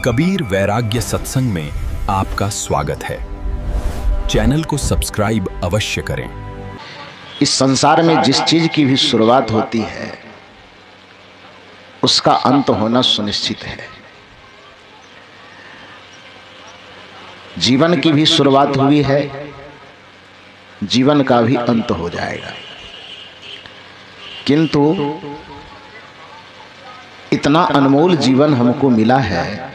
कबीर वैराग्य सत्संग में आपका स्वागत है। चैनल को सब्सक्राइब अवश्य करें। इस संसार में जिस चीज की भी शुरुआत होती है उसका अंत होना सुनिश्चित है। जीवन की भी शुरुआत हुई है, जीवन का भी अंत हो जाएगा। किंतु इतना अनमोल जीवन हमको मिला है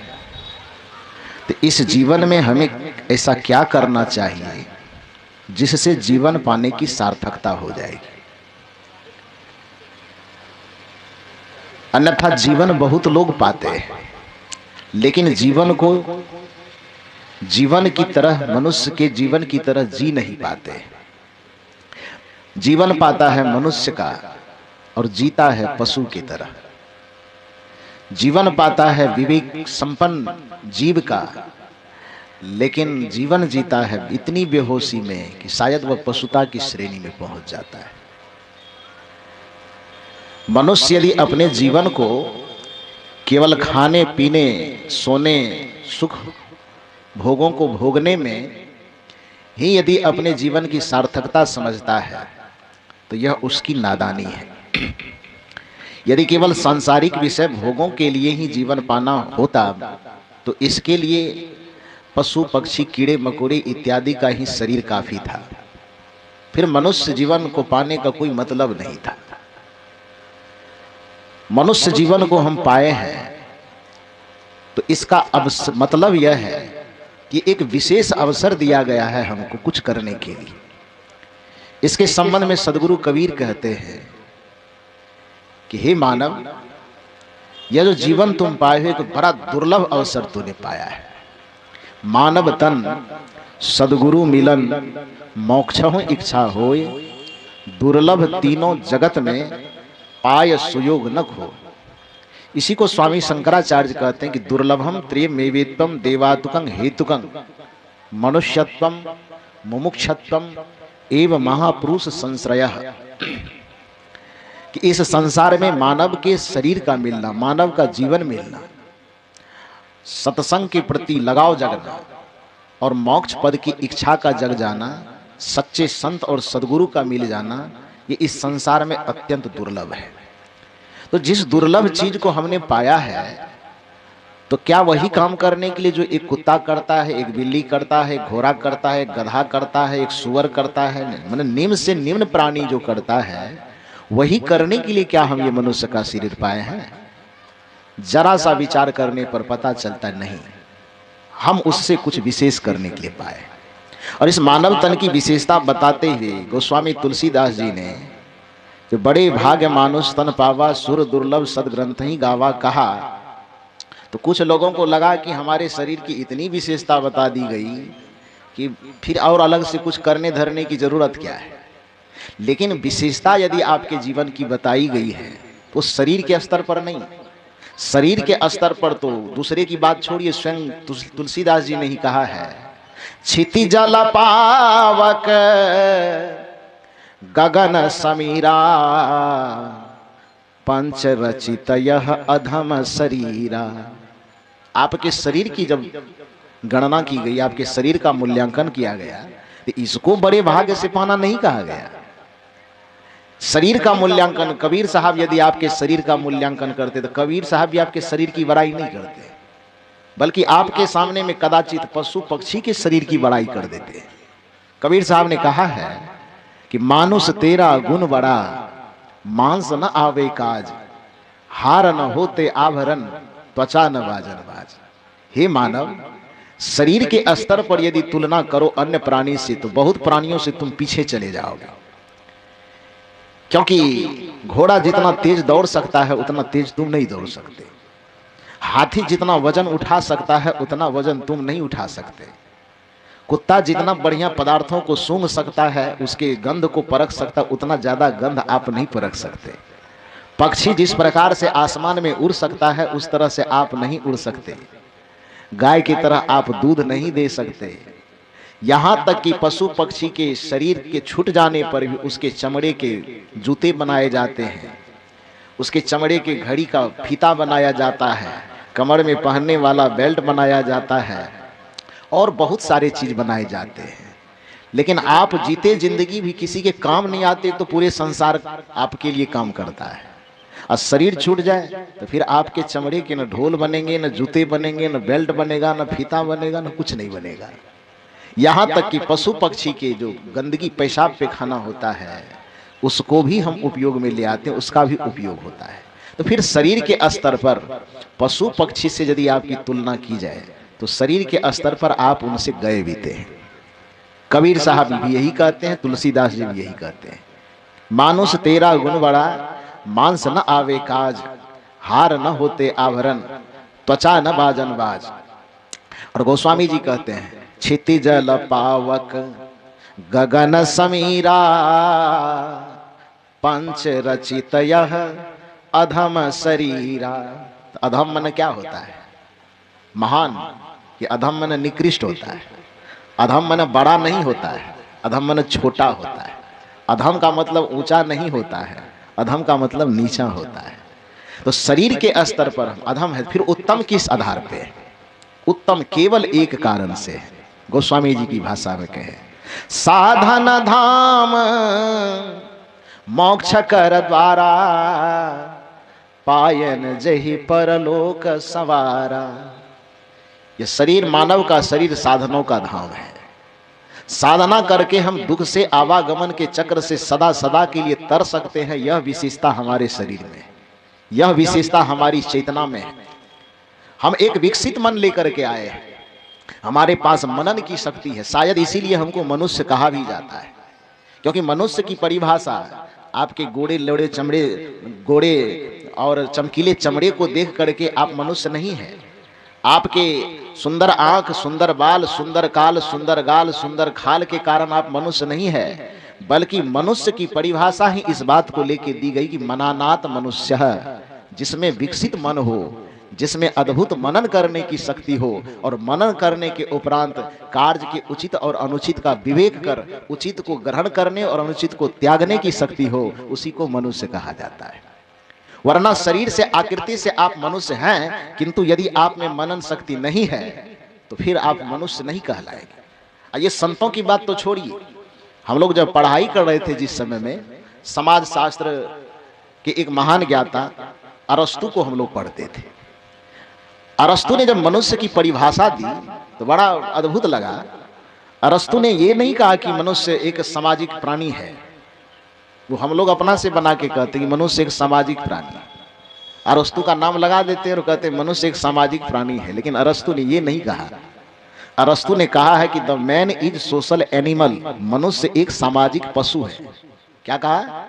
तो इस जीवन में हमें ऐसा क्या करना चाहिए जिससे जीवन पाने की सार्थकता हो जाएगी। अन्यथा जीवन बहुत लोग पाते हैं, लेकिन जीवन को जीवन की तरह, मनुष्य के जीवन की तरह जी नहीं पाते। जीवन पाता है मनुष्य का और जीता है पशु की तरह। जीवन पाता है विवेक संपन्न जीव का, लेकिन जीवन जीता है इतनी बेहोशी में कि शायद वह पशुता की श्रेणी में पहुंच जाता है। मनुष्य यदि अपने जीवन को केवल खाने पीने, सोने, सुख भोगों को भोगने में ही यदि अपने जीवन की सार्थकता समझता है तो यह उसकी नादानी है। यदि केवल सांसारिक विषय भोगों के लिए ही जीवन पाना होता तो इसके लिए पशु पक्षी, कीड़े मकोड़े इत्यादि का ही शरीर काफी था। फिर मनुष्य जीवन को पाने का कोई मतलब नहीं था। मनुष्य जीवन को हम पाए हैं तो इसका मतलब यह है कि एक विशेष अवसर दिया गया है हमको कुछ करने के लिए। इसके संबंध में सदगुरु कबीर कहते हैं कि हे मानव, यह जो जीवन तुम पाए हो एक बड़ा दुर्लभ अवसर तूने पाया है। मानव तन सदगुरु मिलन मोक्षहु इच्छा होय, दुर्लभ तीनों जगत में पाय सुयोग न खो। इसी को स्वामी शंकराचार्य कहते हैं कि दुर्लभम त्रियमेवेत्वम देवातुकं हेतुकं मनुष्यत्वम मुमुक्षत्वम एव महापुरुष संश्रयः। कि इस संसार में मानव के शरीर का मिलना, मानव का जीवन मिलना, सत्संग के प्रति लगाव जगना और मोक्ष पद की इच्छा का जग जाना, सच्चे संत और सद्गुरु का मिल जाना, ये इस संसार में अत्यंत दुर्लभ है। तो जिस दुर्लभ चीज को हमने पाया है तो क्या वही काम करने के लिए जो एक कुत्ता करता है, एक बिल्ली करता है, एक घोड़ा करता है, एक गधा करता है, एक सुअर करता है, मतलब निम्न से निम्न प्राणी जो करता है वही करने के लिए क्या हम ये मनुष्य का शरीर पाए हैं? जरा सा विचार करने पर पता चलता नहीं, हम उससे कुछ विशेष करने के लिए पाए। और इस मानव तन की विशेषता बताते हुए गोस्वामी तुलसीदास जी ने जो बड़े भाग्य मानुष तन पावा, सुर दुर्लभ सदग्रंथ ही गावा कहा, तो कुछ लोगों को लगा कि हमारे शरीर की इतनी विशेषता बता दी गई कि फिर और अलग से कुछ करने धरने की जरूरत क्या है। लेकिन विशेषता यदि आपके जीवन की बताई गई है तो शरीर के स्तर पर नहीं, शरीर के स्तर पर तो दूसरे की बात छोड़िए, स्वयं तुलसीदास जी ने ही कहा है, क्षिति जल पावक गगन समीरा पंच रचित यह अधम शरीरा। आपके शरीर की जब गणना की गई, आपके शरीर का मूल्यांकन किया गया तो इसको बड़े भाग्य से पाना नहीं कहा गया। शरीर का मूल्यांकन, कबीर साहब यदि आपके शरीर का मूल्यांकन करते तो कबीर साहब भी आपके शरीर की बड़ाई नहीं करते, बल्कि आपके सामने में कदाचित पशु पक्षी के शरीर की बड़ाई कर देते। कबीर साहब ने कहा है कि मानुष तेरा गुण बड़ा, मांस न आवे काज, हार न होते आभरण, त्वचा न बाजन बाज। हे मानव, शरीर के स्तर पर यदि तुलना करो अन्य प्राणी से तो बहुत प्राणियों से तुम पीछे चले जाओगे। क्योंकि घोड़ा जितना तेज दौड़ सकता है उतना तेज तुम नहीं दौड़ सकते। हाथी जितना वजन उठा सकता है उतना वजन तुम नहीं उठा सकते। कुत्ता जितना बढ़िया पदार्थों को सूंघ सकता है, उसके गंध को परख सकता, उतना ज्यादा गंध आप नहीं परख सकते। पक्षी जिस प्रकार से आसमान में उड़ सकता है उस तरह से आप नहीं उड़ सकते। गाय की तरह आप दूध नहीं दे सकते। यहाँ तक कि पशु पक्षी के शरीर के छूट जाने पर भी उसके चमड़े के जूते बनाए जाते हैं, उसके चमड़े के घड़ी का फीता बनाया जाता है, कमर में पहनने वाला बेल्ट बनाया जाता है और बहुत सारे चीज बनाए जाते हैं। लेकिन आप जीते जिंदगी भी किसी के काम नहीं आते तो पूरे संसार आपके लिए काम करता है। और शरीर छूट जाए तो फिर आपके चमड़े के न ढोल बनेंगे, न जूते बनेंगे, न बेल्ट बनेगा, न फीता बनेगा, न कुछ नहीं बनेगा। यहाँ तक कि पशु पक्षी के जो गंदगी पेशाब पे खाना होता है उसको भी हम उपयोग में ले आते हैं, उसका भी उपयोग होता है। तो फिर शरीर के स्तर पर पशु पक्षी से यदि आपकी तुलना की जाए तो शरीर के स्तर पर आप उनसे गए बीते हैं। कबीर साहब भी यही कहते हैं, तुलसीदास जी भी यही कहते हैं, मानुष तेरा गुण बड़ा, मांस न आवे काज, हार न होते आभरण, त्वचा न बाजन बाज। और गोस्वामी जी कहते हैं, क्षितिज जल पावक गगन समीरा, पंच रचित यह अधम शरीरा। अधम मन क्या होता है? महान। कि अधम मन निकृष्ट होता है। अधम मन बड़ा नहीं होता है, अधम मन छोटा होता है। अधम का मतलब ऊंचा नहीं होता है, अधम का मतलब नीचा होता है। तो शरीर के स्तर पर हम अधम है। फिर उत्तम किस आधार पे? उत्तम केवल एक कारण से है। गोस्वामी जी की भाषा में कहे, साधन धाम मोक्ष कर द्वारा, पायन जहि परलोक सवारा। ये शरीर, मानव का शरीर साधनों का धाम है। साधना करके हम दुख से, आवागमन के चक्र से सदा सदा के लिए तर सकते हैं। यह विशेषता हमारे शरीर में, यह विशेषता हमारी चेतना में है। हम एक विकसित मन लेकर के आए हैं, हमारे पास मनन की शक्ति है। शायद इसीलिए हमको मनुष्य कहा भी जाता है, क्योंकि मनुष्य की परिभाषा आपके गोड़े लोड़े चमड़े, गोड़े और चमकीले चमड़े को देख करके आप मनुष्य नहीं है। आपके सुंदर आंख, सुंदर बाल, सुंदर काल, सुंदर गाल, सुंदर खाल के कारण आप मनुष्य नहीं है, बल्कि मनुष्य की परिभाषा ही इस बात को लेके दी गई कि मनानात मनुष्य, जिसमें विकसित मन हो, जिसमें अद्भुत मनन करने की शक्ति हो और मनन करने के उपरांत कार्य के उचित और अनुचित का विवेक कर उचित को ग्रहण करने और अनुचित को त्यागने की शक्ति हो, उसी को मनुष्य कहा जाता है। वरना शरीर से, आकृति से आप मनुष्य हैं, किंतु यदि आप में मनन शक्ति नहीं है तो फिर आप मनुष्य नहीं कहलाएंगे। ये संतों की बात तो छोड़िए, हम लोग जब पढ़ाई कर रहे थे जिस समय में, समाज शास्त्र के एक महान ज्ञाता अरस्तु को हम लोग पढ़ते थे। अरस्तु ने जब मनुष्य की परिभाषा दी तो बड़ा अद्भुत लगा। अरस्तु ने ये नहीं कहा कि मनुष्य एक सामाजिक प्राणी है, वो हम लोग अपना से बना के कहते हैं कि मनुष्य एक सामाजिक प्राणी है। अरस्तु का नाम लगा देते हैं और कहते हैं मनुष्य एक सामाजिक प्राणी है, लेकिन अरस्तु ने ये नहीं कहा। अरस्तु ने कहा है कि the man is social animal, मनुष्य एक सामाजिक पशु है। क्या कहा?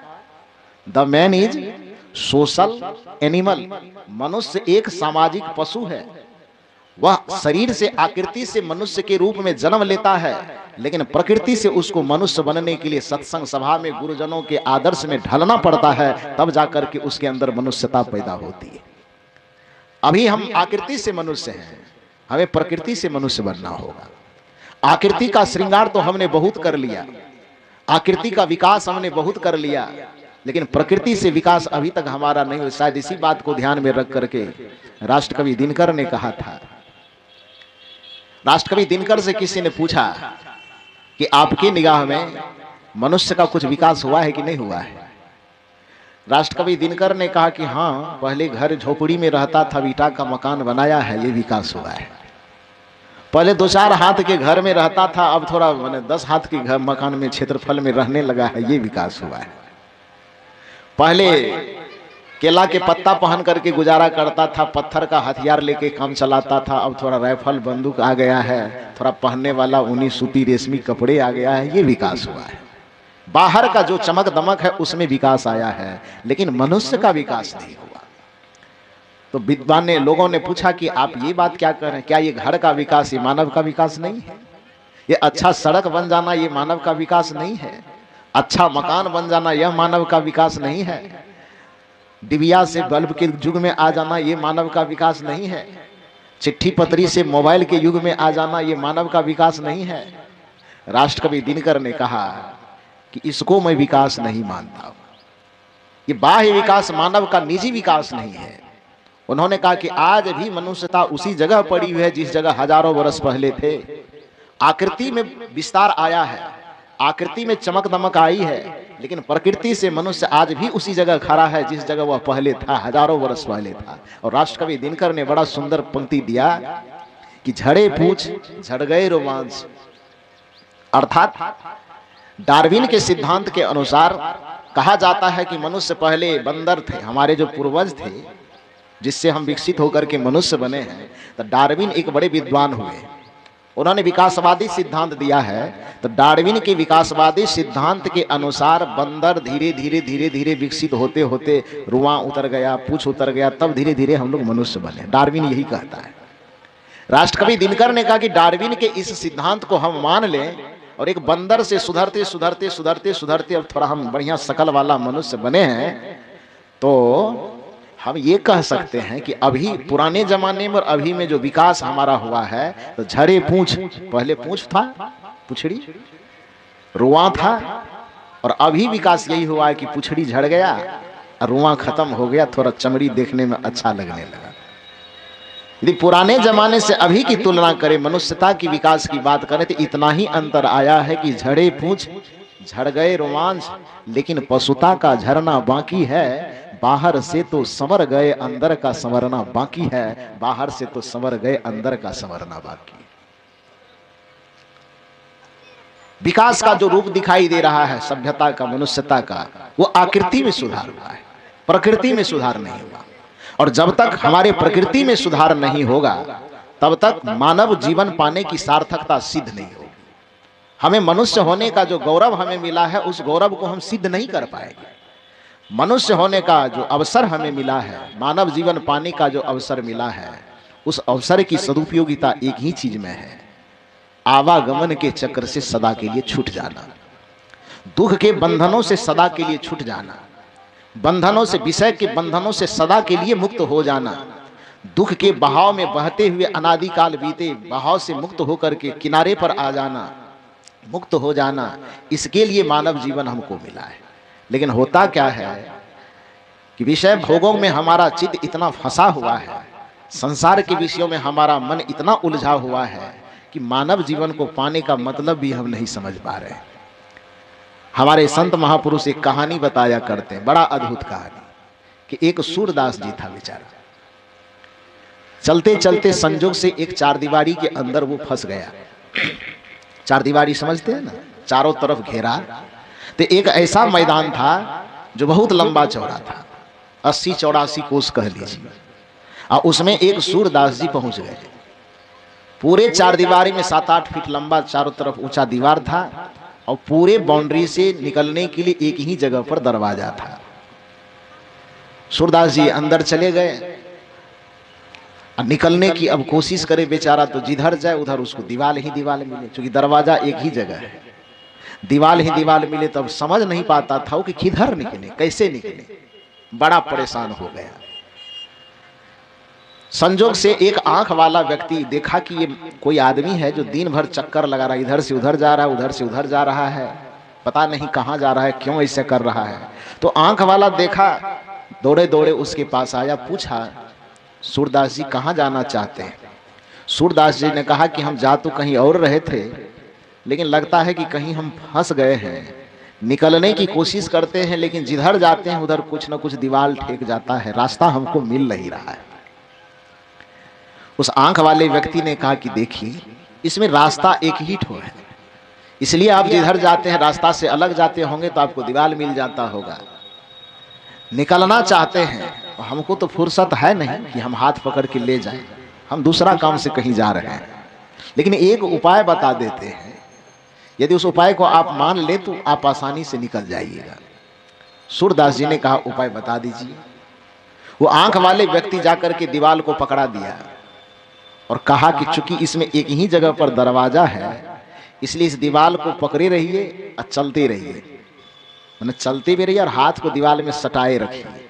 The man is social animal, मनुष्य एक सामाजिक पशु है। वह शरीर से, आकृति से मनुष्य के रूप में जन्म लेता है, लेकिन प्रकृति से उसको मनुष्य बनने के लिए सत्संग सभा में गुरुजनों के आदर्श में ढलना पड़ता है, तब जाकर के उसके अंदर मनुष्यता पैदा होती है। अभी हम आकृति से मनुष्य हैं, हमें प्रकृति से मनुष्य बनना होगा। आकृति का श्रृंगार तो हमने बहुत कर लिया, आकृति का विकास हमने बहुत कर लिया, लेकिन प्रकृति से विकास अभी तक हमारा नहीं हुआ। शायद इसी बात को ध्यान में रख करके राष्ट्रकवि दिनकर ने कहा था, राष्ट्रकवि दिनकर से किसी ने पूछा कि आपकी निगाह में मनुष्य का कुछ विकास हुआ है कि नहीं हुआ है? राष्ट्रकवि दिनकर ने कहा कि हाँ, पहले घर झोपड़ी में रहता था, ईंटा का मकान बनाया है, ये विकास हुआ है। पहले 2-4 हाथ के घर में रहता था, अब थोड़ा 10 हाथ के घर मकान में क्षेत्रफल में रहने लगा है, ये विकास हुआ है। पहले केला के पत्ता पहन करके गुजारा करता था, पत्थर का हथियार लेके काम चलाता था, अब थोड़ा राइफल बंदूक आ गया है, थोड़ा पहनने वाला ऊनी सूती रेशमी कपड़े आ गया है, ये विकास हुआ है। बाहर का जो चमक दमक है उसमें विकास आया है, लेकिन मनुष्य का विकास नहीं हुआ। तो विद्वान ने, लोगों ने पूछा कि आप ये बात क्या कर रहे हैं, क्या ये घर का विकास ये मानव का विकास नहीं है? ये अच्छा सड़क बन जाना ये मानव का विकास नहीं है? अच्छा मकान बन जाना यह मानव का विकास नहीं है? डिबिया से बल्ब के युग में आ जाना ये मानव का विकास नहीं है? चिट्ठी पत्री से मोबाइल के युग में आ जाना ये मानव का विकास नहीं है? राष्ट्रकवि दिनकर ने कहा कि इसको मैं विकास नहीं मानता। ये बाह्य विकास मानव का निजी विकास नहीं है, उन्होंने कहा कि आज भी मनुष्यता उसी जगह पड़ी हुई है जिस जगह हजारों वर्ष पहले थे। आकृति में विस्तार आया है, आकृति में चमक दमक आई है, लेकिन प्रकृति से मनुष्य आज भी उसी जगह खड़ा है जिस जगह वह पहले था, हजारों वर्ष पहले था। और राष्ट्रकवि दिनकर ने बड़ा सुंदर पंक्ति दिया कि झड़े पूछ झड़ गए रोमांच। अर्थात डार्विन के सिद्धांत के अनुसार कहा जाता है कि मनुष्य पहले बंदर थे, हमारे जो पूर्वज थे जिससे हम विकसित होकर के मनुष्य बने हैं। तो डार्विन एक बड़े विद्वान हुए, उन्होंने विकासवादी सिद्धांत दिया है। तो डार्विन के विकासवादी सिद्धांत के अनुसार बंदर धीरे धीरे धीरे धीरे विकसित होते होते रुआं उतर गया, पूंछ उतर गया, तब धीरे धीरे हम लोग मनुष्य बने। डार्विन यही कहता है। राष्ट्रकवि दिनकर ने कहा कि डार्विन के इस सिद्धांत को हम मान लें और एक बंदर से सुधरते सुधरते सुधरते सुधरते अब थोड़ा हम बढ़िया शकल वाला मनुष्य बने हैं, तो हम ये कह सकते हैं कि अभी पुराने जमाने में और अभी में जो विकास हमारा हुआ है, तो झड़े पूंछ, पहले पूंछ था, पुछड़ी, रुआं था, और अभी विकास यही हुआ है कि पुछड़ी झड़ गया और रुआं खत्म हो गया, थोड़ा चमड़ी देखने में अच्छा लगने लगा। यदि पुराने जमाने से अभी की तुलना करें, मनुष्यता की विकास की बात करें, तो इतना ही अंतर आया है कि झड़े पूंछ झड़ गए रोमांच, लेकिन पशुता का झरना बाकी है। बाहर से तो संवर गए, अंदर का संवरना बाकी है। बाहर से तो संवर गए, अंदर का संवरना बाकी है। विकास का जो रूप दिखाई दे रहा है सभ्यता का, मनुष्यता का, वो आकृति में सुधार हुआ है, प्रकृति में सुधार नहीं हुआ। और जब तक हमारे प्रकृति में सुधार नहीं होगा, तब तक मानव जीवन पाने की सार्थकता सिद्ध नहीं होगी। हमें मनुष्य होने का जो गौरव हमें मिला है, उस गौरव को हम सिद्ध नहीं कर पाएंगे। मनुष्य होने का जो अवसर हमें मिला है, मानव जीवन पाने का जो अवसर मिला है, उस अवसर की सदुपयोगिता एक ही चीज में है, आवागमन के चक्र से सदा के लिए छूट जाना, दुख के बंधनों से सदा के लिए छूट जाना, बंधनों से, विषय के बंधनों से सदा के लिए मुक्त हो जाना, दुख के बहाव में बहते हुए अनादिकाल बीते बहाव से मुक्त होकर के किनारे पर आ जाना, मुक्त हो जाना, इसके लिए मानव जीवन हमको मिला है। लेकिन होता क्या है कि विषय भोगों में हमारा चित्त इतना फंसा हुआ है, संसार के विषयों में हमारा मन इतना उलझा हुआ है कि मानव जीवन को पाने का मतलब भी हम नहीं समझ पा रहे। हमारे संत महापुरुष एक कहानी बताया करते हैं, बड़ा अद्भुत कहानी, कि एक सूरदास जी था बेचारा, चलते चलते संजोग से एक चारदीवारी के अंदर वो फंस गया। चारदीवारी समझते हैं ना, चारों तरफ घेरा। तो एक ऐसा मैदान था जो बहुत लंबा चौड़ा था, 80-84 कोस कह लीजिए, और उसमें एक सूरदास जी पहुंच गए। पूरे चारदीवारी में 7-8 फीट लंबा चारों तरफ ऊंचा दीवार था, और पूरे बाउंड्री से निकलने के लिए एक ही जगह पर दरवाजा था। सूरदास जी अंदर चले गए, निकलने की अब कोशिश करे बेचारा, तो जिधर जाए उधर उसको दीवार ही दीवार मिले, क्योंकि दरवाजा एक ही जगह है, दीवार ही दीवार मिले। तब समझ नहीं पाता था कि किधर निकले, कैसे निकले, बड़ा परेशान हो गया। संजोग से एक आंख वाला व्यक्ति देखा कि ये कोई आदमी है जो दिन भर चक्कर लगा रहा है, इधर से उधर जा रहा है, उधर से उधर जा रहा है, पता नहीं कहाँ जा रहा है, क्यों ऐसे कर रहा है। तो आंख वाला देखा, दौड़े दौड़े उसके पास आया, पूछा, सूरदास जी कहाँ जाना चाहते हैं? सूरदास जी ने कहा कि हम जा तो कहीं और रहे थे, लेकिन लगता है कि कहीं हम फंस गए हैं, निकलने की कोशिश करते हैं, लेकिन जिधर जाते हैं उधर कुछ न कुछ दीवार ठेक जाता है, रास्ता हमको मिल नहीं रहा है। उस आंख वाले व्यक्ति ने कहा कि देखिए, इसमें रास्ता एक ही ठो है, इसलिए आप जिधर जाते हैं रास्ता से अलग जाते होंगे तो आपको दीवार मिल जाता होगा। निकलना चाहते हैं, हमको तो फुर्सत है नहीं कि हम हाथ पकड़ के ले जाएं, हम दूसरा काम से कहीं जा रहे हैं, लेकिन एक उपाय बता देते हैं, यदि उस उपाय को आप मान ले तो आप आसानी से निकल जाइएगा। सूरदास जी ने कहा, उपाय बता दीजिए। वो आंख वाले व्यक्ति जाकर के दीवार को पकड़ा दिया और कहा कि चूंकि इसमें एक ही जगह पर दरवाजा है, इसलिए इस दीवार को पकड़े रहिए और चलते रहिए, मैंने चलते भी रहिए और हाथ को दीवार में सटाए रखिए।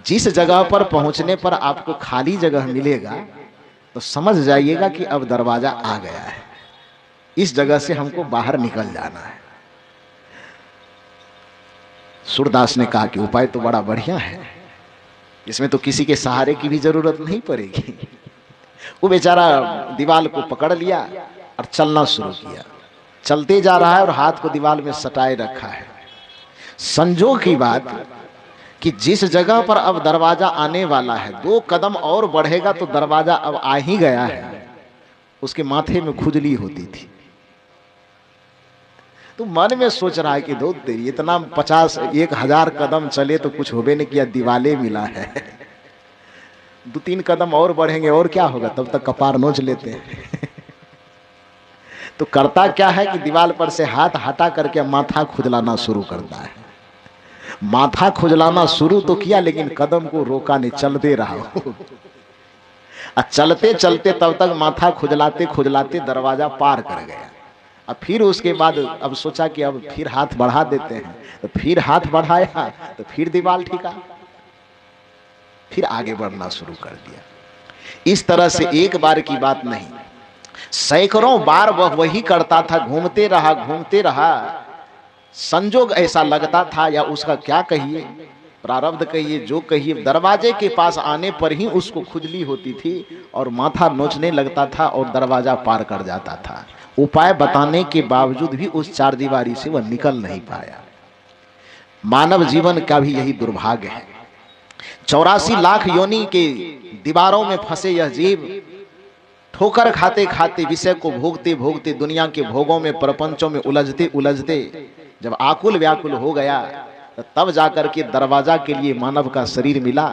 जिस जगह पर पहुंचने पर आपको खाली जगह मिलेगा तो समझ जाइएगा कि अब दरवाजा आ गया है, इस जगह से हमको बाहर निकल जाना है। सूरदास ने कहा कि उपाय तो बड़ा बढ़िया है, इसमें तो किसी के सहारे की भी जरूरत नहीं पड़ेगी। वो बेचारा दीवार को पकड़ लिया और चलना शुरू किया। चलते जा रहा है और हाथ को दीवार में सटाए रखा है। संजोग की बात कि जिस जगह पर अब दरवाजा आने वाला है, 2 कदम और बढ़ेगा तो दरवाजा अब आ ही गया है, उसके माथे में खुजली होती थी। तो मन में सोच रहा है कि दो तेरी इतना 50-1000 कदम चले तो कुछ होबे नहीं किया, दिवाले मिला है। 2-3 कदम और बढ़ेंगे और क्या होगा, तब तक कपार नोच लेते हैं। तो करता क्या है कि दीवार पर से हाथ हटा करके माथा खुजलाना शुरू करता है। माथा खुजलाना शुरू तो किया लेकिन कदम को रोका नहीं, चलते रहा। चलते चलते तब तक माथा खुजलाते खुजलाते दरवाजा पार कर गया। अब फिर उसके बाद अब सोचा कि अब फिर हाथ बढ़ा देते हैं, तो फिर हाथ बढ़ाया तो फिर दीवार ठिका, फिर आगे बढ़ना शुरू कर दिया। इस तरह से एक बार की बात नहीं, सैकड़ों बार वह वही करता था। घूमते रहा। संजोग ऐसा लगता था, या उसका क्या कहिए, प्रारब्ध कहिए, जो कहिए, दरवाजे के पास आने पर ही उसको खुजली होती थी और माथा नोचने लगता था और दरवाजा पार कर जाता था। उपाय बताने के बावजूद भी उस चारदीवारी से वह निकल नहीं पाया। मानव जीवन का भी यही दुर्भाग्य है। 84 लाख योनि के दीवारों में फंसे यह जीव ठोकर खाते खाते, विषय को भोगते भोगते, दुनिया के भोगों में, प्रपंचों में उलझते उलझते जब आकुल व्याकुल हो गया, तब जाकर के दरवाजा के लिए मानव का शरीर मिला।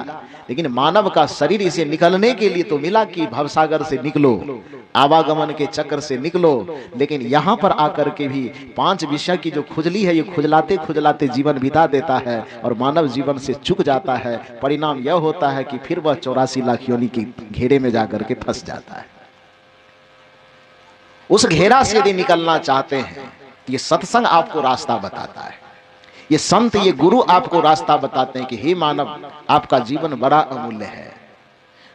लेकिन मानव का शरीर इसे निकलने के लिए तो मिला कि भवसागर से निकलो, आवागमन के चक्र से निकलो। लेकिन यहाँ पर आकर के भी 5 विषय की जो खुजली है, ये खुजलाते खुजलाते जीवन बिता देता है और मानव जीवन से चूक जाता है। परिणाम यह होता है कि फिर वह 84 लाख योनि के घेरे में जाकर के फंस जाता है। उस घेरा से यदि निकलना चाहते हैं, ये सत्संग आपको रास्ता बताता है। ये संत, ये गुरु आपको रास्ता बताते हैं कि हे मानव, आपका जीवन बड़ा अमूल्य है।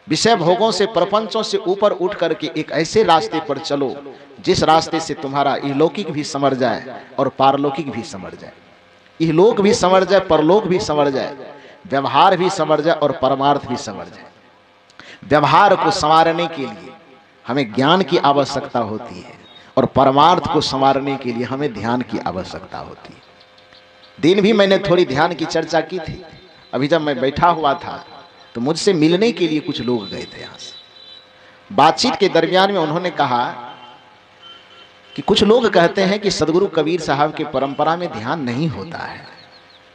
विषय भोगों से, प्रपंचों से ऊपर उठ करके एक ऐसे रास्ते पर चलो जिस रास्ते से तुम्हारा इहलौकिक भी संवर जाए और पारलौकिक भी संवर जाए। इहलोक भी संवर जाए, परलोक भी संवर जाए, व्यवहार भी संवर जाए और परमार्थ भी संवर जाए। व्यवहार को संवारने के लिए हमें ज्ञान की आवश्यकता होती है और परमार्थ को संवारने के लिए हमें ध्यान की आवश्यकता होती है। दिन भी मैंने थोड़ी ध्यान की चर्चा की थी। अभी जब मैं बैठा हुआ था तो मुझसे मिलने के लिए कुछ लोग गए थे यहाँ से। बातचीत के दरमियान में उन्होंने कहा कि कुछ लोग कहते हैं कि सदगुरु कबीर साहब की परंपरा में ध्यान नहीं होता है,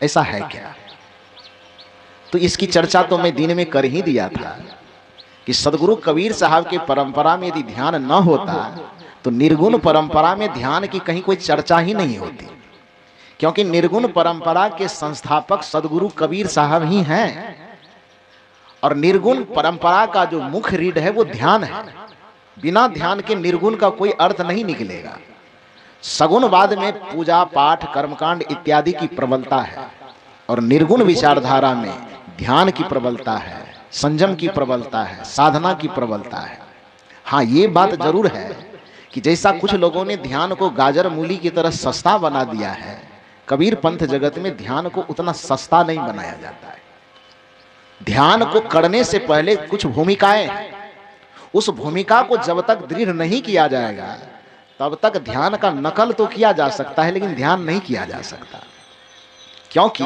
ऐसा है क्या? तो इसकी चर्चा तो मैं दिन में कर ही दिया था कि सदगुरु कबीर साहब की परंपरा में यदि ध्यान न होता तो निर्गुण परंपरा में ध्यान की कहीं कोई चर्चा ही नहीं होती, क्योंकि निर्गुण परंपरा के संस्थापक सदगुरु कबीर साहब ही हैं और निर्गुण परंपरा का जो मुख्य रीढ़ है वो ध्यान है। बिना ध्यान के निर्गुण का कोई अर्थ नहीं निकलेगा। सगुणवाद में पूजा पाठ कर्मकांड इत्यादि की प्रबलता है और निर्गुण विचारधारा में ध्यान की प्रबलता है, संयम की प्रबलता है, साधना की प्रबलता है। हाँ, ये बात जरूर है कि जैसा कुछ लोगों ने ध्यान को गाजर मूली की तरह सस्ता बना दिया है, कबीर पंथ जगत में ध्यान को उतना सस्ता नहीं बनाया जाता है। ध्यान को करने से पहले कुछ भूमिकाएं हैं, उस भूमिका को जब तक दृढ़ नहीं किया जाएगा तब तक ध्यान का नकल तो किया जा सकता है लेकिन ध्यान नहीं किया जा सकता। क्योंकि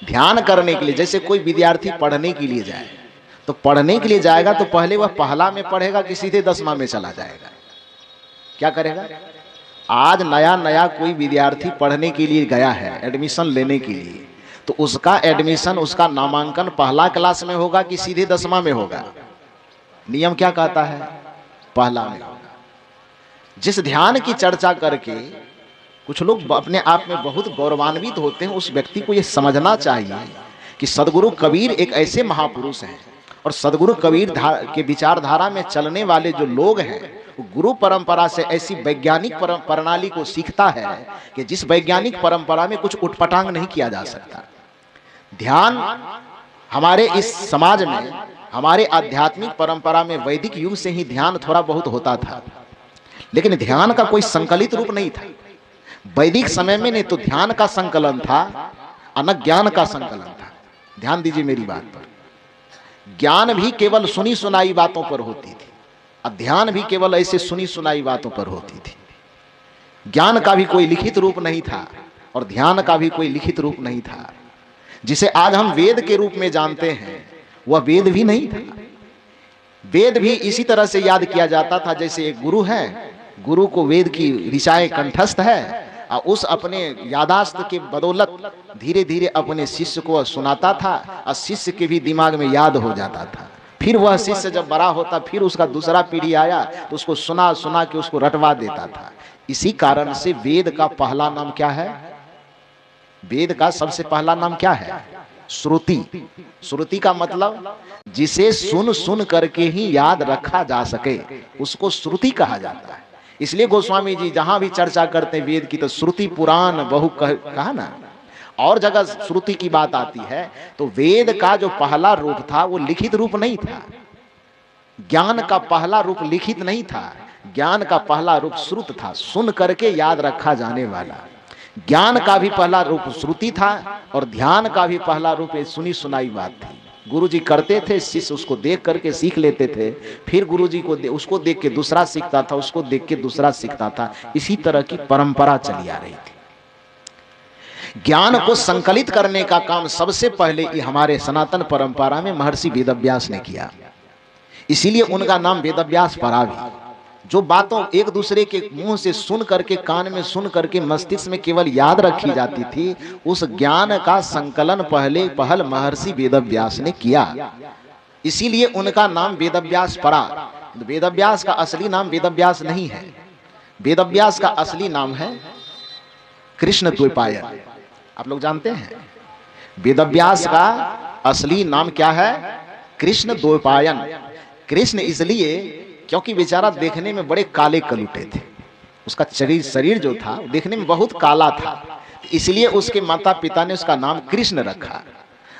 ध्यान करने के लिए, जैसे कोई विद्यार्थी पढ़ने के लिए जाए तो पढ़ने के लिए जाएगा तो पहले वह पहला में पढ़ेगा कि सीधे 10वां में चला जाएगा? क्या करेगा? आज नया नया कोई विद्यार्थी पढ़ने के लिए गया है एडमिशन लेने के लिए, तो उसका एडमिशन, उसका नामांकन पहला क्लास में होगा कि सीधे 10वां में होगा? नियम क्या कहता है? पहला में होगा। जिस ध्यान की चर्चा करके कुछ लोग अपने आप में बहुत गौरवान्वित होते हैं, उस व्यक्ति को यह समझना चाहिए कि सदगुरु कबीर एक ऐसे महापुरुष हैं और सदगुरु कबीर के विचारधारा में चलने वाले जो लोग हैं, गुरु परंपरा से ऐसी वैज्ञानिक प्रणाली को सीखता है कि जिस वैज्ञानिक परंपरा में कुछ उठपटांग नहीं किया जा सकता। ध्यान हमारे इस समाज में, हमारे आध्यात्मिक परंपरा में वैदिक युग से ही ध्यान थोड़ा बहुत होता था, लेकिन ध्यान का कोई संकलित रूप नहीं था। वैदिक समय में नहीं तो ध्यान का संकलन था, अनज्ञान का संकलन था। ध्यान दीजिए मेरी बात पर। ज्ञान भी केवल सुनी सुनाई बातों पर होती थी, ध्यान भी केवल ऐसे सुनी सुनाई बातों पर होती थी। ज्ञान का भी कोई लिखित रूप नहीं था और ध्यान का भी कोई लिखित रूप नहीं था। जिसे आज हम वेद के रूप में जानते हैं वह वेद भी नहीं था। वेद भी इसी तरह से याद किया जाता था जैसे एक गुरु है, गुरु को वेद की ऋचाएं कंठस्थ है और उस अपने यादाश्त के बदौलत धीरे धीरे अपने शिष्य को सुनाता था और शिष्य के भी दिमाग में याद हो जाता था। फिर वह शिष्य जब बड़ा होता फिर उसका दूसरा पीढ़ी आया तो उसको सुना सुना के उसको रटवा देता था। इसी कारण से वेद का पहला नाम क्या है? वेद का सबसे पहला नाम क्या है? श्रुति। श्रुति का मतलब जिसे सुन सुन करके ही याद रखा जा सके उसको श्रुति कहा जाता है। इसलिए गोस्वामी जी जहां भी चर्चा करते हैं वेद की तो श्रुति पुराण बहु कहा ना, और जगह श्रुति की बात आती है तो वेद का जो पहला रूप था वो लिखित रूप नहीं था। ज्ञान का पहला रूप लिखित नहीं था, ज्ञान का पहला रूप श्रुत था, सुन करके याद रखा जाने वाला। ज्ञान का भी पहला रूप श्रुति था और ध्यान का भी पहला रूप सुनी सुनाई बात थी। गुरुजी करते थे, शिष्य उसको देख करके सीख लेते थे, फिर गुरुजी को उसको देख के दूसरा सीखता था, उसको देख के दूसरा सीखता था। इसी तरह की परंपरा चली आ रही थी। ज्ञान को संकलित करने का काम सबसे पहले हमारे सनातन परंपरा में महर्षि वेदव्यास ने किया। इसीलिए उनका नाम वेदव्यास पड़ा भी। जो बातों एक दूसरे के मुंह से सुन करके, कान में सुन करके मस्तिष्क में केवल याद रखी जाती थी, उस ज्ञान का संकलन पहल महर्षि वेदव्यास ने किया। इसीलिए उनका नाम वेदव्यास पड़ा। वेदव्यास का असली नाम वेदव्यास नहीं है। वेदव्यास का असली नाम है कृष्ण द्वैपायन। आप लोग जानते हैं वेदव्यास का असली नाम क्या है? कृष्ण द्वैपायन। कृष्ण इसलिए क्योंकि बेचारा देखने में बड़े काले कलूटे थे। उसका शरीर जो था देखने में बहुत काला था, इसलिए उसके माता पिता ने उसका नाम कृष्ण रखा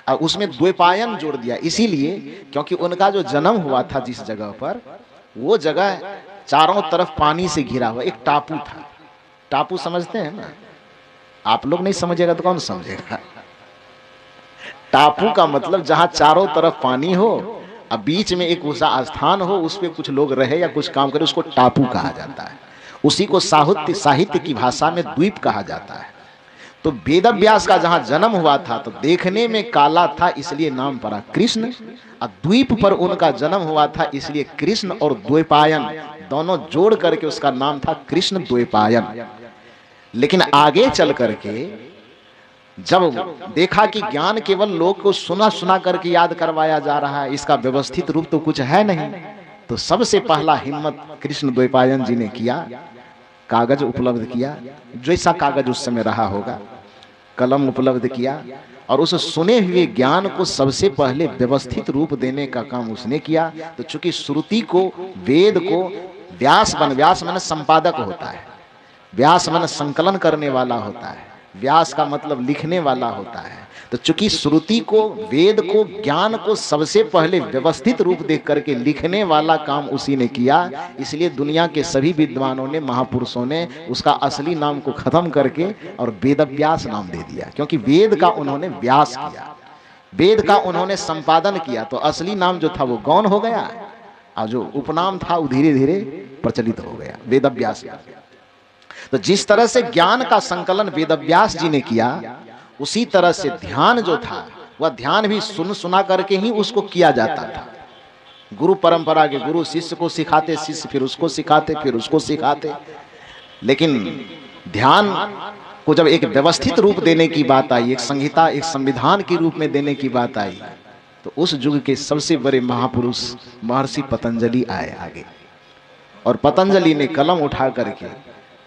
और उसमें द्वैपायन जोड़ दिया। इसीलिए क्योंकि उनका जो जन्म हुआ था जिस जगह पर, वो जगह चारों तरफ पानी से घिरा हुआ एक टापू था। टापू समझते हैं ना? आप लोग नहीं समझेगा तो कौन समझेगा? टापू का मतलब जहां चारों तरफ पानी हो अब बीच में एक ऊंचा स्थान हो, उस पे कुछ लोग रहे या कुछ काम करे, उसको टापू कहा जाता है। उसी को साहित्य की भाषा में द्वीप कहा जाता है। तो वेदव्यास का जहां जन्म हुआ था तो देखने में काला था, इसलिए नाम पड़ा कृष्ण। और द्वीप पर उनका जन्म हुआ था, इसलिए कृष्ण और द्वैपायन दोनों जोड़ करके उसका नाम था कृष्ण द्वैपायन। लेकिन आगे चल करके जब देखा कि ज्ञान केवल लोग को सुना सुना करके याद करवाया जा रहा है, इसका व्यवस्थित रूप तो कुछ है नहीं, तो सबसे पहला हिम्मत कृष्ण द्वैपायन जी ने किया। कागज उपलब्ध किया, जैसा कागज उस समय रहा होगा, कलम उपलब्ध किया और उस सुने हुए ज्ञान को सबसे पहले व्यवस्थित रूप देने का काम उसने किया। तो चूंकि श्रुति को, वेद को व्यास माने संपादक होता है, व्यास माने संकलन करने वाला होता है, व्यास का मतलब लिखने वाला होता है। तो चूंकि श्रुति को, वेद को, ज्ञान को सबसे पहले व्यवस्थित रूप देख करके लिखने वाला काम उसी ने किया, इसलिए दुनिया के सभी विद्वानों ने, महापुरुषों ने उसका असली नाम को खत्म करके और वेदव्यास नाम दे दिया। क्योंकि वेद का उन्होंने व्यास किया, वेद का उन्होंने संपादन किया, तो असली नाम जो था वो गौण हो गया और जो उपनाम था वो धीरे धीरे प्रचलित हो गया, वेदव्यास। तो जिस तरह से ज्ञान का संकलन वेदव्यास जी ने किया, उसी तरह से ध्यान जो था वह ध्यान भी सुना करके ही उसको किया जाता था। गुरु परंपरा के गुरु शिष्य को सिखाते, शिष्य फिर उसको सिखाते, फिर उसको सिखाते। लेकिन ध्यान को जब एक व्यवस्थित रूप देने की बात आई, एक संहिता, एक संविधान के रूप में देने की बात आई, तो उस युग के सबसे बड़े महापुरुष महर्षि पतंजलि आए आगे। और पतंजलि ने कलम उठा करके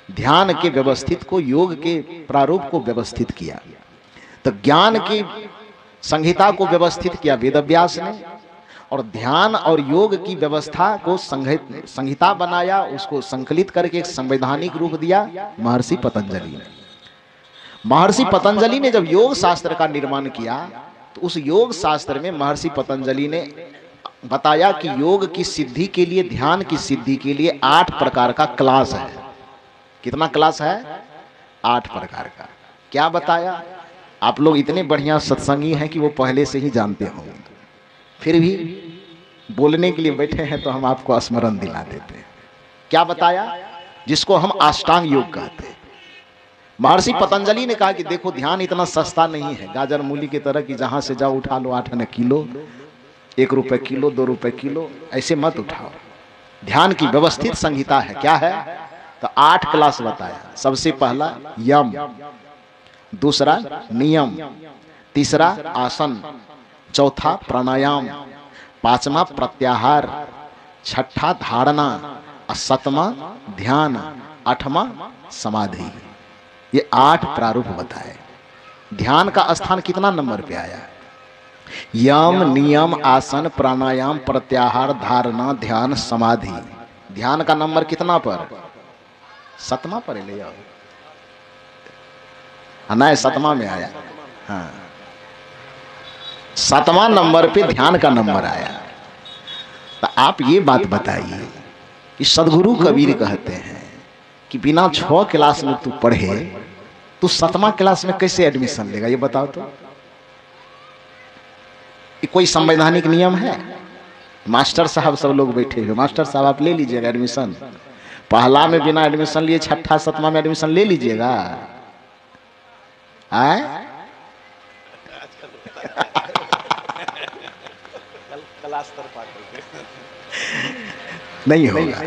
ध्यान के व्यवस्थित को, योग के प्रारूप को व्यवस्थित किया। तो ज्ञान की संहिता को व्यवस्थित किया वेदव्यास ने, और ध्यान और योग की व्यवस्था को संहिता बनाया, उसको संकलित करके एक संवैधानिक रूप दिया महर्षि पतंजलि ने। महर्षि पतंजलि ने जब योग शास्त्र का निर्माण किया तो उस योग शास्त्र में महर्षि पतंजलि ने बताया कि योग की सिद्धि के लिए, ध्यान की सिद्धि के लिए 8 प्रकार का क्लास है। कितना क्लास है? 8 प्रकार का। क्या बताया? आप लोग इतने बढ़िया सत्संगी हैं कि वो पहले से ही जानते होंगे। फिर भी बोलने के लिए बैठे हैं तो हम आपको स्मरण दिला देते हैं। क्या बताया? जिसको हम अष्टांग योग कहते हैं। महर्षि पतंजलि ने कहा कि देखो ध्यान इतना सस्ता नहीं है, गाजर मूली की तरह कि जहां से जाओ उठा लो 8 आने किलो, 1 रुपए किलो, 2 रुपए किलो, ऐसे मत उठाओ। ध्यान की व्यवस्थित संहिता है। क्या है? तो 8 क्लास बताया। सबसे पहला यम, दूसरा नियम, तीसरा आसन, चौथा प्राणायाम, पांचवा प्रत्याहार, छठा धारणा, और सातवां ध्यान, आठवां समाधि। ये 8 प्रारूप बताए। ध्यान का स्थान कितना नंबर पे आया? यम, नियम, आसन, प्राणायाम, प्रत्याहार, धारणा, ध्यान, समाधि। ध्यान का नंबर कितना पर? 7वां पर ले जाओ। ना 7वां में आया। हाँ, 7वां नंबर पे ध्यान का नंबर आया। तो आप ये बात बताइए कि सदगुरु कबीर कहते हैं कि बिना 6 क्लास में तू पढ़े तू 7वां क्लास में कैसे एडमिशन लेगा? ये बताओ तो। ये कोई संवैधानिक नियम है? मास्टर साहब सब लोग बैठे हुए, मास्टर साहब आप ले लीजिएगा एडमिशन। पहला में बिना एडमिशन लिए छठा 7वां में एडमिशन ले लीजिएगा। आए नहीं होगा।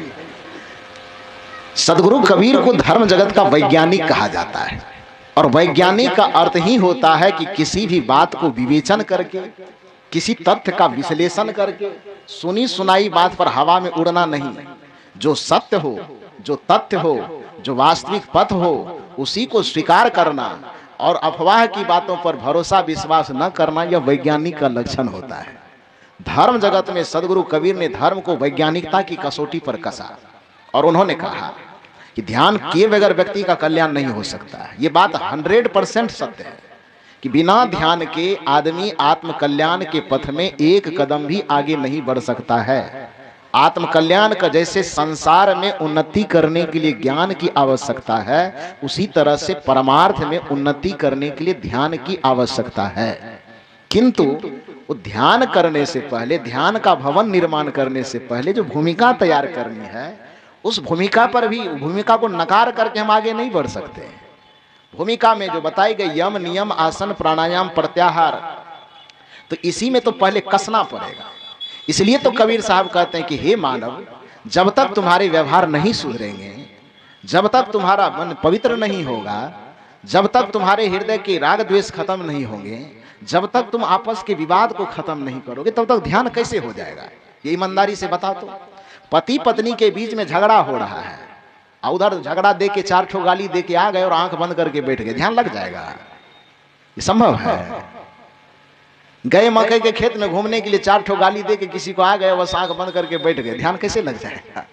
सदगुरु कबीर को धर्म जगत का वैज्ञानिक कहा जाता है, और वैज्ञानिक का अर्थ ही होता है कि किसी भी बात को विवेचन करके, किसी तथ्य का विश्लेषण करके, सुनी सुनाई बात पर हवा में उड़ना नहीं। जो सत्य हो, जो तथ्य हो, जो वास्तविक पथ हो, उसी को स्वीकार करना और अफवाह की बातों पर भरोसा विश्वास न करना, यह वैज्ञानिक का लक्षण होता है। धर्म जगत में सदगुरु कबीर ने धर्म को वैज्ञानिकता की कसौटी पर कसा, और उन्होंने कहा कि ध्यान किए बगैर व्यक्ति का कल्याण नहीं हो सकता है। ये बात 100% सत्य है कि बिना ध्यान के आदमी आत्म कल्याण के पथ में एक कदम भी आगे नहीं बढ़ सकता है। आत्म कल्याण का जैसे संसार में उन्नति करने के लिए ज्ञान की आवश्यकता है, उसी तरह से परमार्थ में उन्नति करने के लिए ध्यान की आवश्यकता है। किंतु ध्यान करने से पहले, ध्यान का भवन निर्माण करने से पहले जो भूमिका तैयार करनी है, उस भूमिका पर भी, भूमिका को नकार करके हम आगे नहीं बढ़ सकते। भूमिका में जो बताई गई यम, नियम, आसन, प्राणायाम, प्रत्याहार, तो इसी में तो पहले कसना पड़ेगा। इसलिए तो कबीर साहब कहते हैं कि हे मानव, जब तक तुम्हारे व्यवहार नहीं सुधरेंगे, जब तक तुम्हारा मन पवित्र नहीं होगा, जब तक तुम्हारे हृदय के राग द्वेष खत्म नहीं होंगे, जब तक तुम आपस के विवाद को खत्म नहीं करोगे, तब तक ध्यान कैसे हो जाएगा? ये ईमानदारी से बता। तो पति पत्नी के बीच में झगड़ा हो रहा है, उधर झगड़ा दे के 4 ठो गाली दे के आ गए और आंख बंद करके बैठ गए, ध्यान लग जाएगा? ये संभव है? गए मकई के खेत में घूमने के लिए 4 ठो गाली दे के किसी को आ गए, बस आंख बंद करके बैठ गए, ध्यान कैसे लग जाएगा?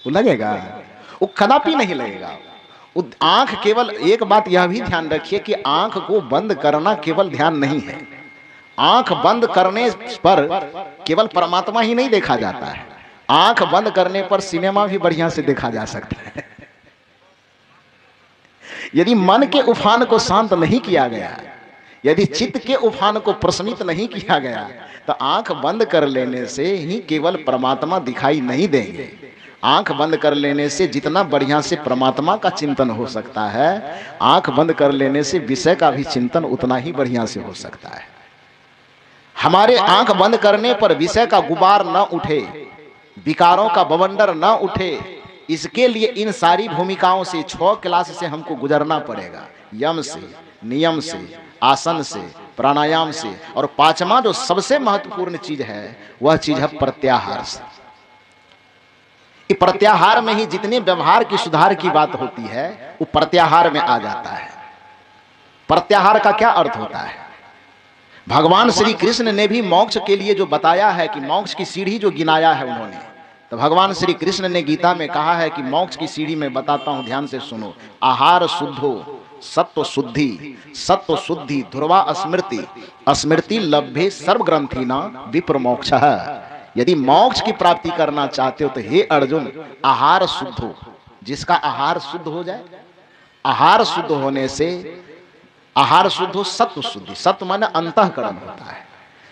वो लगेगा? वो कदापि नहीं लगेगा। आंख केवल, एक बात यह भी ध्यान रखिए कि आंख को बंद करना केवल ध्यान नहीं है। आंख बंद करने पर केवल परमात्मा ही नहीं देखा जाता है, आंख बंद करने पर सिनेमा भी बढ़िया से देखा जा सकता है। यदि मन के उफान को शांत नहीं किया गया, यदि चित्त के उफान को प्रशमित नहीं किया गया, तो आंख बंद कर लेने से ही केवल परमात्मा दिखाई नहीं देंगे। आंख बंद कर लेने से जितना बढ़िया से परमात्मा का चिंतन हो सकता है, आंख बंद कर लेने से विषय का भी चिंतन उतना ही बढ़िया से हो सकता है। हमारे आंख बंद करने पर विषय का गुबार न उठे, विकारों का बवंडर न उठे, इसके लिए इन सारी भूमिकाओं से 6 क्लास से हमको गुजरना पड़ेगा। यम से, नियम से, आसन से, प्राणायाम से, और 5वां जो सबसे महत्वपूर्ण चीज है, वह चीज है प्रत्याहार से। प्रत्याहार में ही जितने व्यवहार की सुधार की बात होती है, वो प्रत्याहार में आ जाता है। प्रत्याहार का क्या अर्थ होता है? भगवान श्री कृष्ण ने भी मोक्ष के लिए जो बताया है कि मोक्ष की सीढ़ी जो गिनाया है उन्होंने, तो भगवान श्री कृष्ण ने गीता में कहा है कि मोक्ष की सीढ़ी में बताता हूं, ध्यान से सुनो। आहार शुद्धो, सत्व शुद्धि, सत्व शुद्धि ध्रुवा स्मृति, स्मृति लभ्ये सर्वग्रंथिना विप्र मोक्षः। यदि मोक्ष की प्राप्ति करना चाहते हो तो हे अर्जुन, आहार शुद्ध हो। जिसका आहार शुद्ध हो जाए, आहार शुद्ध होने से, आहार शुद्ध हो, सत्व शुद्धि, सत्व माने अंतःकरण होता है।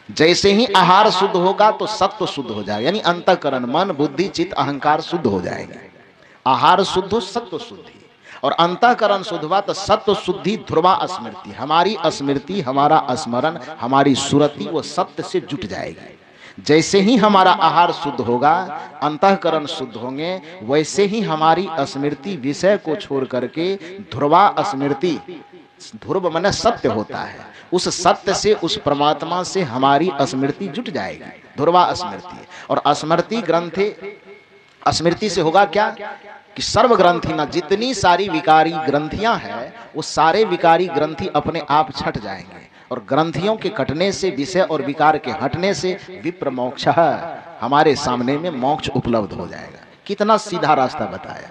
जैसे ही आहार शुद्ध होगा तो सत्व शुद्ध हो जाएगा, यानी अंतःकरण, मन, बुद्धि, चित्त, अहंकार शुद्ध हो जाएगा। आहार शुद्ध हो, सत्व शुद्धि, और अंतःकरण शुद्ध हुआ तो सत्व शुद्धि, ध्रुवा स्मृति, हमारी स्मृति, हमारा स्मरण, हमारी सुरति वो सत्य से जुट जाएगी। जैसे ही हमारा आहार शुद्ध होगा, अंतःकरण शुद्ध होंगे, वैसे ही हमारी स्मृति विषय को छोड़ करके ध्रुवा स्मृति, ध्रुव माने सत्य होता है, उस सत्य से, उस परमात्मा से हमारी स्मृति जुट जाएगी, ध्रुवा स्मृति। और स्मृति ग्रंथि, स्मृति से होगा क्या कि सर्व ग्रंथि ना, जितनी सारी विकारी ग्रंथियां हैं वो सारे विकारी ग्रंथि अपने आप छट जाएंगे, और ग्रंथियों के कटने से, विषय और विकार के हटने से विप्र मोक्ष, हमारे सामने में मोक्ष उपलब्ध हो जाएगा। कितना सीधा रास्ता बताया।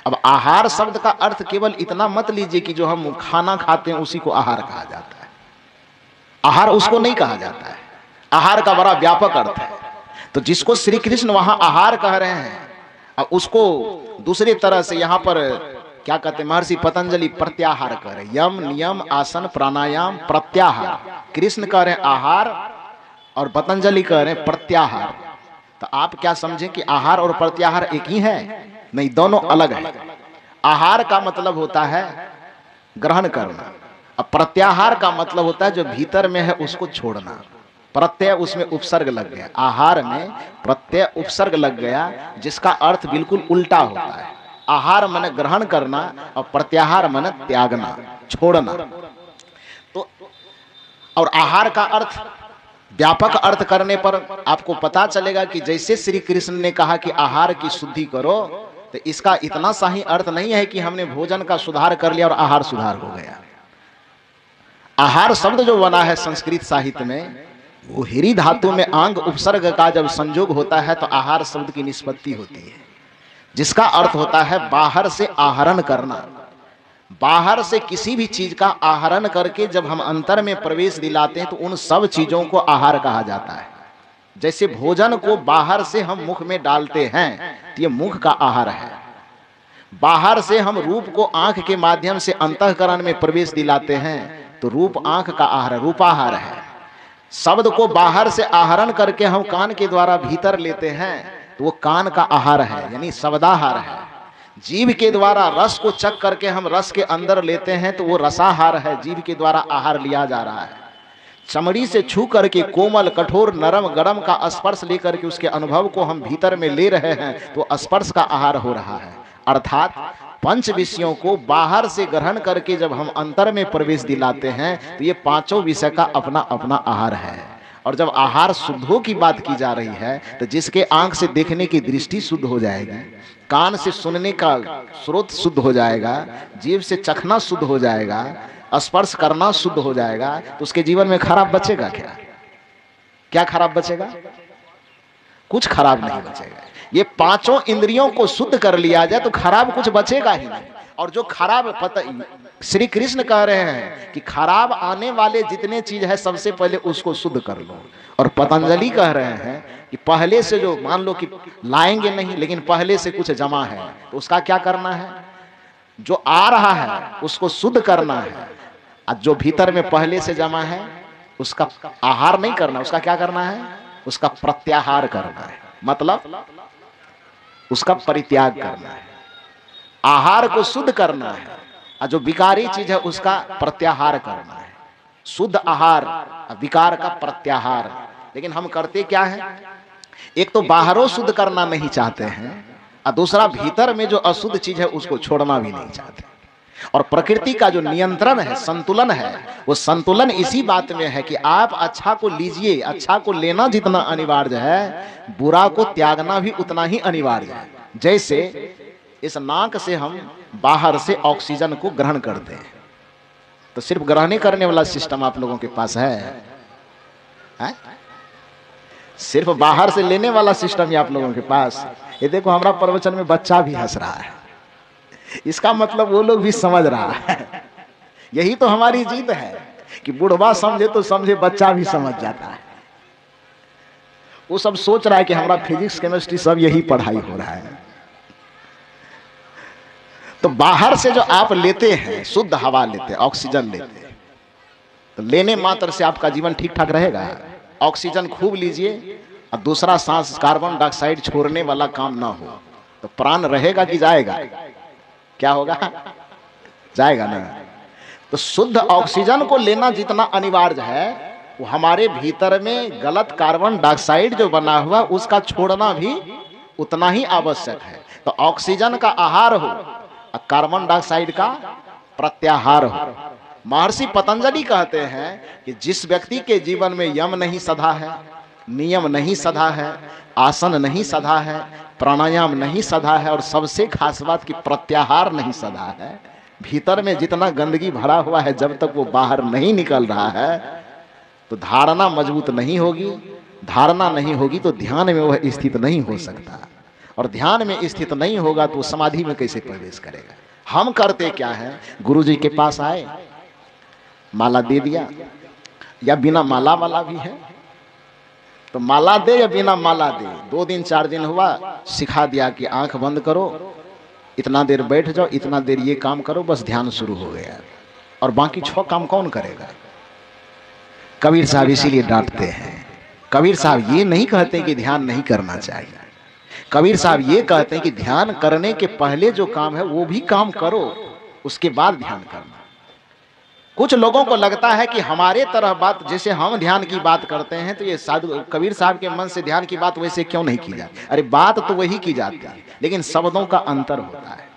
अब आहार शब्द का अर्थ केवल इतना मत लीजिए कि जो हम खाना खाते हैं उसी को आहार कहा जाता है। आहार उसको नहीं कहा जाता है, आहार का बड़ा व्यापक अर्थ है। तो जिसको श्री कृष्ण वहां आहार कह रहे हैं, अब उसको दूसरी तरह से यहाँ पर क्या कहते हैं, महर्षि पतंजलि प्रत्याहार कह रहे, यम नियम आसन प्राणायाम प्रत्याहार। कृष्ण कह रहे हैं आहार और पतंजलि कह रहे हैं प्रत्याहार। तो आप क्या समझें कि आहार और प्रत्याहार एक ही है? नहीं, दोनों अलग है। आहार का मतलब होता है ग्रहण करना, अब प्रत्याहार का मतलब होता है जो भीतर में है उसको छोड़ना। प्रत्यय उसमें उपसर्ग लग गया, आहार में प्रत्यय उपसर्ग लग गया, जिसका अर्थ बिल्कुल उल्टा होता है। आहार माने ग्रहण करना और प्रत्याहार माने त्यागना, छोड़ना। तो और आहार का अर्थ व्यापक अर्थ करने पर आपको पता चलेगा कि जैसे श्री कृष्ण ने कहा कि आहार की शुद्धि करो, तो इसका इतना सा ही अर्थ नहीं है कि हमने भोजन का सुधार कर लिया और आहार सुधार हो गया। आहार शब्द जो बना है संस्कृत साहित्य में, वो हिरी धातु में आंग उपसर्ग का जब संयोग होता है तो आहार शब्द की निष्पत्ति होती है, जिसका अर्थ होता है बाहर से आहरण करना। बाहर से किसी भी चीज का आहरण करके जब हम अंतर में प्रवेश दिलाते हैं तो उन सब चीजों को आहार कहा जाता है। जैसे भोजन को बाहर से हम मुख में डालते हैं तो ये मुख का आहार है। बाहर से हम रूप को आंख के माध्यम से अंतःकरण में प्रवेश दिलाते हैं तो रूप आंख का आहार, रूपाहार है। शब्द को बाहर से आहरण करके हम कान के द्वारा भीतर लेते हैं तो वो कान का आहार है, यानी शब्दाहार है। जीभ के द्वारा रस को चख करके हम रस के अंदर लेते हैं तो वो रसाहार है, जीभ के द्वारा आहार लिया जा रहा है। चमड़ी से छू करके कोमल, कठोर, नरम, गरम का स्पर्श लेकर के उसके अनुभव को हम भीतर में ले रहे हैं तो स्पर्श का आहार हो रहा है। अर्थात पंच विषयों को बाहर से ग्रहण करके जब हम अंतर में प्रवेश दिलाते हैं तो ये पांचों विषय का अपना अपना आहार है। और जब आहार शुद्धों की बात की जा रही है तो जिसके आंख से देखने की दृष्टि शुद्ध हो जाएगी, कान से सुनने का स्रोत शुद्ध हो जाएगा, जीभ से चखना शुद्ध हो जाएगा, स्पर्श करना शुद्ध हो जाएगा, तो उसके जीवन में खराब बचेगा क्या? क्या खराब बचेगा? कुछ खराब नहीं बचेगा। ये पांचों इंद्रियों को शुद्ध कर लिया जाए तो खराब कुछ बचेगा ही नहीं। और जो खराब, पता, श्री कृष्ण कह रहे हैं कि खराब आने वाले जितने चीज है सबसे पहले उसको शुद्ध कर लो। और पतंजलि कह रहे हैं कि पहले से जो, मान लो कि लाएंगे नहीं लेकिन पहले से कुछ जमा है तो उसका क्या करना है? जो आ रहा है उसको शुद्ध करना है, और जो भीतर में पहले से जमा है उसका आहार नहीं करना, उसका क्या करना है? उसका प्रत्याहार करना है, मतलब उसका परित्याग करना है। आहार को शुद्ध करना है और जो विकारी चीज है उसका प्रत्याहार करना है। शुद्ध आहार, विकार का प्रत्याहार। लेकिन हम करते क्या है? एक तो बाहरों शुद्ध करना नहीं चाहते हैं और दूसरा भीतर में जो अशुद्ध चीज है उसको छोड़ना भी नहीं चाहते। और प्रकृति का जो नियंत्रण है, संतुलन है, वो संतुलन इसी बात में है कि आप अच्छा को लीजिए, अच्छा को लेना जितना अनिवार्य है बुरा को त्यागना भी उतना ही अनिवार्य है। जैसे इस नाक से हम बाहर से ऑक्सीजन को ग्रहण करते हैं तो सिर्फ ग्रहण करने वाला सिस्टम आप लोगों के पास है? सिर्फ बाहर से लेने वाला सिस्टम ही आप लोगों के पास? ये देखो हमारा प्रवचन में बच्चा भी हंस रहा है, इसका मतलब वो लोग भी समझ रहा है। यही तो हमारी जीत है कि बुढ़वा समझे तो समझे, बच्चा भी समझ जाता है। वो सब सोच रहा है कि हमारा फिजिक्स केमिस्ट्री सब यही पढ़ाई हो रहा है। तो बाहर से जो आप लेते हैं, शुद्ध हवा लेते हैं, ऑक्सीजन लेते हैं, तो लेने मात्र से आपका जीवन ठीक ठाक रहेगा? ऑक्सीजन खूब लीजिए और दूसरा सांस कार्बन डाइऑक्साइड छोड़ने वाला काम ना हो, तो प्राण रहेगा कि जाएगा? क्या होगा? जाएगा ना। तो शुद्ध ऑक्सीजन को लेना जितना अनिवार्य है, वो हमारे भीतर में गलत कार्बन डाइऑक्साइड जो बना हुआ उसका छोड़ना भी उतना ही आवश्यक है। तो ऑक्सीजन का आहार हो और कार्बन डाइऑक्साइड का प्रत्याहार हो। महर्षि पतंजलि कहते हैं कि जिस व्यक्ति के जीवन में यम नहीं सधा है, नियम नहीं सधा है, आसन नहीं सधा है, प्राणायाम नहीं सधा है और सबसे खास बात कि प्रत्याहार नहीं सधा है, भीतर में जितना गंदगी भरा हुआ है जब तक वो बाहर नहीं निकल रहा है तो धारणा मजबूत नहीं होगी। धारणा नहीं होगी तो ध्यान में वह स्थित नहीं हो सकता, और ध्यान में स्थित नहीं होगा तो समाधि में कैसे प्रवेश करेगा? हम करते क्या है, गुरु जी के पास आए, माला दे दिया, या बिना माला वाला भी है तो माला दे या बिना माला दे, 2 दिन 4 दिन हुआ, सिखा दिया कि आंख बंद करो, इतना देर बैठ जाओ, इतना देर ये काम करो, बस ध्यान शुरू हो गया। और बाकी 6 काम कौन करेगा? कबीर साहब इसीलिए डांटते हैं। कबीर साहब ये नहीं कहते कि ध्यान नहीं करना चाहिए, कबीर साहब ये कहते हैं कि ध्यान करने के पहले जो काम है वो भी काम करो, उसके बाद ध्यान करना। कुछ लोगों को लगता है कि हमारे तरह बात, जैसे हम ध्यान की बात करते हैं तो ये साधु कबीर साहब के मन से ध्यान की बात वैसे क्यों नहीं की जाती? अरे बात तो वही की जाती है, लेकिन शब्दों का अंतर होता है।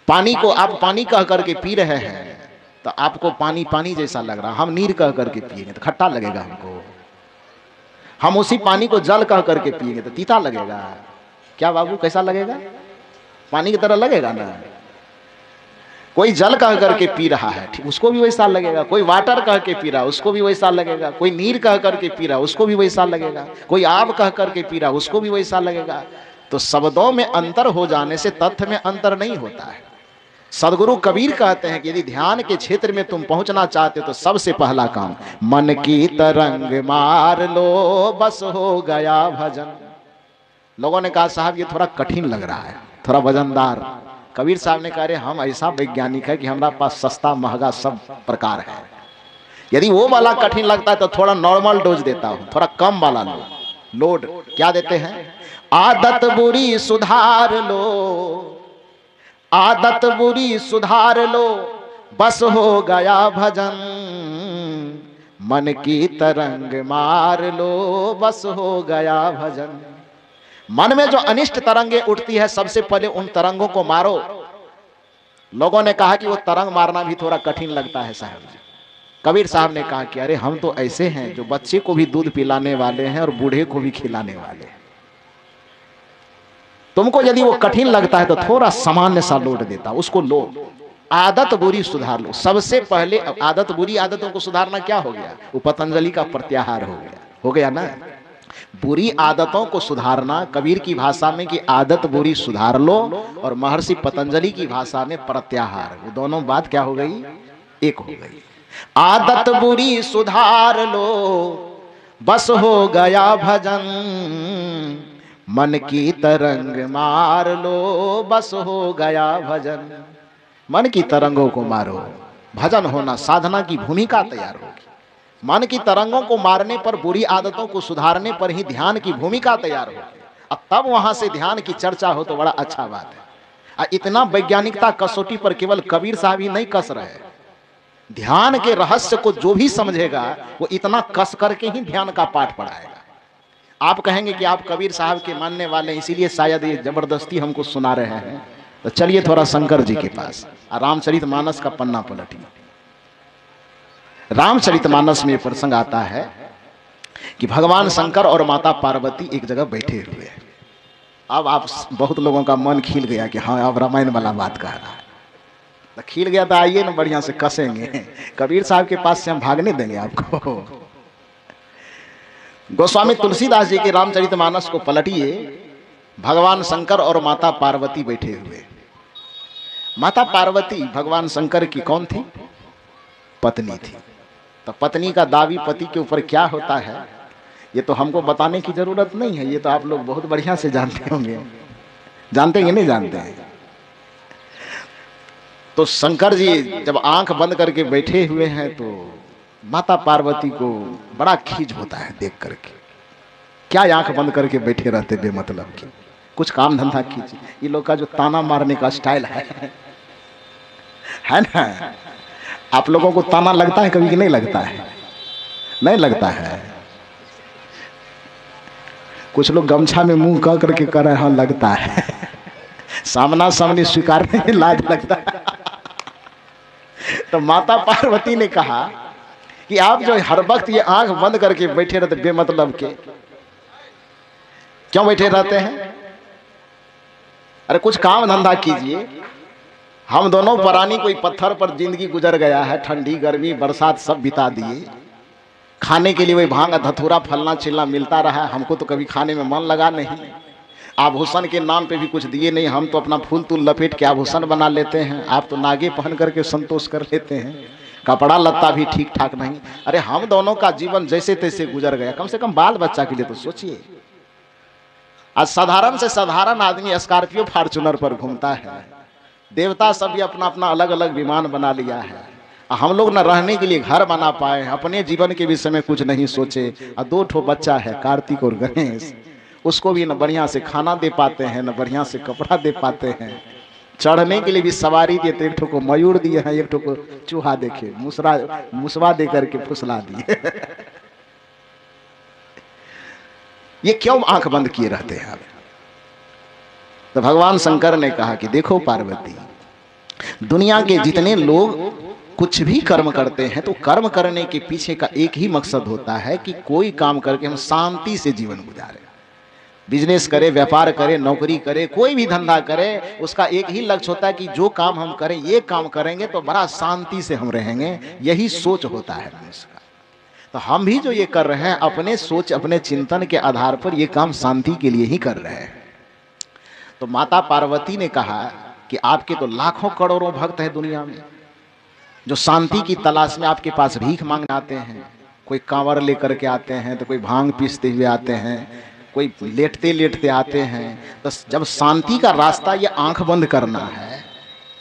पानी को आप पानी कह करके पी रहे हैं तो आपको पानी पानी जैसा लग रहा, हम नीर कह करके पिएंगे तो खट्टा लगेगा हमको। हम उसी पानी को जल कह करके पिएंगे तो तीता लगेगा। क्या बाबू, कैसा लगेगा? पानी की तरह लगेगा ना। कोई जल कह करके पी रहा है, ठीक, उसको भी वैसा लगेगा। कोई वाटर कह के पी रहा, उसको भी वैसा लगेगा। कोई नीर कह करके पी रहा, उसको भी वैसा लगेगा। कोई आब कह करके पी रहा, उसको भी वैसा लगेगा। तो शब्दों में अंतर हो जाने से तथ्य में अंतर नहीं होता है। सदगुरु कबीर कहते हैं कि यदि ध्यान के क्षेत्र में तुम पहुंचना चाहते हो तो सबसे पहला काम, मन की तरंग मार लो, बस हो गया भजन। लोगों ने कहा साहब ये थोड़ा कठिन लग रहा है, थोड़ा वजनदार। कबीर साहब ने कहा हम ऐसा वैज्ञानिक है कि हमारे पास सस्ता महंगा सब प्रकार है। यदि वो वाला कठिन लगता है तो थोड़ा नॉर्मल डोज देता हूं, थोड़ा कम वाला लो। लोड क्या देते हैं? आदत बुरी सुधार लो, आदत बुरी सुधार लो, बस हो गया भजन। मन की तरंग मार लो, बस हो गया भजन। मन में जो अनिष्ट तरंगे उठती है सबसे पहले उन तरंगों को मारो। लोगों ने कहा कि वो तरंग मारना भी थोड़ा कठिन लगता है साहब। कबीर साहब ने कहा कि अरे हम तो ऐसे हैं जो बच्चे को भी दूध पिलाने वाले हैं और बूढ़े को भी खिलाने वाले हैं। तुमको यदि वो कठिन लगता है तो थोड़ा सामान्य सा लोड देता, उसको लो। आदत बुरी सुधार लो। सबसे पहले आदत बुरी आदतों को सुधारना क्या हो गया? वो पतंजलि का प्रत्याहार हो गया ना। बुरी आदतों को सुधारना, कबीर की भाषा में कि आदत बुरी सुधार लो, और महर्षि पतंजलि की भाषा में प्रत्याहार। वो दोनों बात क्या हो गई? एक हो गई। आदत बुरी सुधार लो, बस हो गया भजन। मन की तरंग मार लो, बस हो गया भजन। मन की तरंगों को मारो, भजन होना, साधना की भूमिका तैयार होगी। मन की तरंगों को मारने पर, बुरी आदतों को सुधारने पर ही ध्यान की भूमिका तैयार होगी। अब तब वहां से ध्यान की चर्चा हो तो बड़ा अच्छा बात है। इतना वैज्ञानिकता कसौटी पर केवल कबीर साहब ही नहीं कस रहे। ध्यान के रहस्य को जो भी समझेगा वो इतना कस करके ही ध्यान का पाठ पढ़ाएगा। आप कहेंगे कि आप कबीर साहब के मानने वाले हैं इसीलिए शायद ये जबरदस्ती हमको सुना रहे हैं, तो चलिए थोड़ा शंकर जी के पास, रामचरितमानस का पन्ना पलटिए। रामचरितमानस में प्रसंग आता है कि भगवान शंकर और माता पार्वती एक जगह बैठे हुए हैं। अब आप बहुत लोगों का मन खिल गया कि हाँ अब रामायण वाला बात कह रहा है। तो खिल गया तो आइए ना, बढ़िया से कसेंगे। कबीर साहब के पास से हम भागने देंगे आपको। गोस्वामी तुलसीदास जी के रामचरितमानस को पलटिए। भगवान शंकर और माता पार्वती बैठे हुए। माता पार्वती भगवान शंकर की कौन थी? पत्नी थी। तो पत्नी का दावी पति के ऊपर क्या होता है ये तो हमको बताने की जरूरत नहीं है, ये तो आप लोग बहुत बढ़िया से जानते होंगे। जानते हैं नहीं जानते हैं? तो शंकर जी जब आंख बंद करके बैठे हुए हैं तो माता पार्वती को बड़ा खीज होता है देख करके। क्या आंख बंद करके बैठे रहते बेमतलब की, कुछ काम धंधा कीजिए। ये लोग का जो ताना मारने का स्टाइल है ना, आप लोगों को ताना लगता है कभी कि नहीं लगता है? नहीं लगता है। कुछ लोग गमछा में मुंह कह करके कर रहे हैं, लगता है। सामना सामने स्वीकारने में लाज लगता है। तो माता पार्वती ने कहा कि आप जो हर वक्त ये आंख बंद करके बैठे रहते बेमतलब के, क्यों बैठे रहते हैं? अरे कुछ काम धंधा कीजिए। हम दोनों प्राणी कोई पत्थर पर जिंदगी गुजर गया है, ठंडी गर्मी बरसात सब बिता दिए। खाने के लिए वही भांग धतूरा फलना चिल्ला मिलता रहा, हमको तो कभी खाने में मन लगा नहीं। आभूषण के नाम पे भी कुछ दिए नहीं, हम तो अपना फूल तूल लपेट के आभूषण बना लेते हैं, आप तो नागे पहन करके संतोष कर लेते हैं, कपड़ा लत्ता भी ठीक ठाक नहीं। अरे हम दोनों का जीवन जैसे तैसे गुजर गया, कम से कम बाल बच्चा के लिए तो सोचिए। आज साधारण से साधारण आदमी स्कॉर्पियो फॉर्च्यूनर पर घूमता है, देवता सब भी अपना अपना अलग अलग विमान बना लिया है। हम लोग न रहने के लिए घर बना पाए, अपने जीवन के विषय में कुछ नहीं सोचे। और 2 ठो बच्चा है, कार्तिक और गणेश, उसको भी न बढ़िया से खाना दे पाते हैं, न बढ़िया से कपड़ा दे पाते हैं। चढ़ने के लिए भी सवारी दिए, तो एक ठो को मयूर दिए हैं, एक ठो को चूहा देखे मुसवा दे करके फुसला दिए। ये क्यों आंख बंद किए रहते हैं? तो भगवान शंकर ने कहा कि देखो पार्वती, दुनिया के जितने लोग कुछ भी कर्म करते हैं तो कर्म करने के पीछे का एक ही मकसद होता है कि कोई काम करके हम शांति से जीवन गुजारें। बिजनेस करे, व्यापार करे, नौकरी करे, कोई भी धंधा करे, उसका एक ही लक्ष्य होता है कि जो काम हम करें, ये काम करेंगे तो बड़ा शांति से हम रहेंगे। यही सोच होता है मनुष्य का। तो हम भी जो ये कर रहे हैं, अपने सोच अपने चिंतन के आधार पर ये काम शांति के लिए ही कर रहे हैं। तो माता पार्वती ने कहा कि आपके तो लाखों करोड़ों भक्त हैं दुनिया में, जो शांति की तलाश में आपके पास भीख मांगने आते हैं। कोई कांवर लेकर के आते हैं, तो कोई भांग पीसते हुए आते हैं, कोई लेटते लेटते आते हैं। तो जब शांति का रास्ता ये आंख बंद करना है,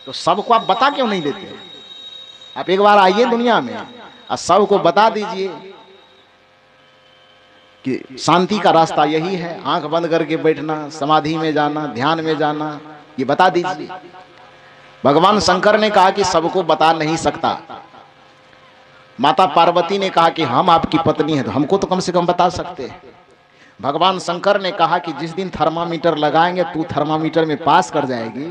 तो सबको आप बता क्यों नहीं देते? आप एक बार आइए दुनिया में और सबको बता दीजिए कि शांति का रास्ता यही है, आंख बंद करके बैठना, समाधि में जाना, ध्यान में जाना, ये बता दीजिए। भगवान शंकर ने कहा कि सबको बता नहीं सकता। माता पार्वती ने कहा कि हम आपकी पत्नी हैं, तो हमको तो कम से कम बता सकते हैं। भगवान शंकर ने कहा कि जिस दिन थर्मामीटर लगाएंगे, तू थर्मामीटर में पास कर जाएगी,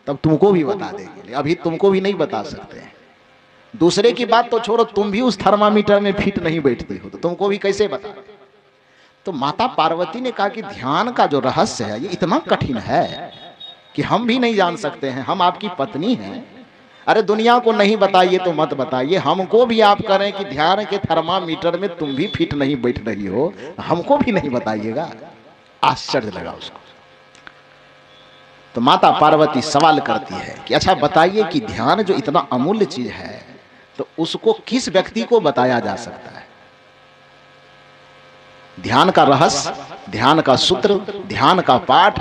तब तुमको भी बता देंगे। अभी तुमको भी नहीं बता सकते। दूसरे की बात तो छोड़ो, तुम भी उस थर्मामीटर में फिट नहीं बैठती हो, तो तुमको भी कैसे बता? तो माता पार्वती ने कहा कि ध्यान का जो रहस्य है ये इतना कठिन है कि हम भी नहीं जान सकते हैं। हम आपकी पत्नी हैं। अरे दुनिया को नहीं बताइए तो मत बताइए, हमको भी आप करें कि ध्यान के थर्मामीटर में तुम भी फिट नहीं बैठ रही हो, हमको भी नहीं बताइएगा। आश्चर्य लगा उसको। तो माता पार्वती सवाल करती है कि अच्छा बताइए कि ध्यान जो इतना अमूल्य चीज है, तो उसको किस व्यक्ति को बताया जा सकता है? ध्यान का रहस्य, ध्यान का सूत्र, ध्यान का पाठ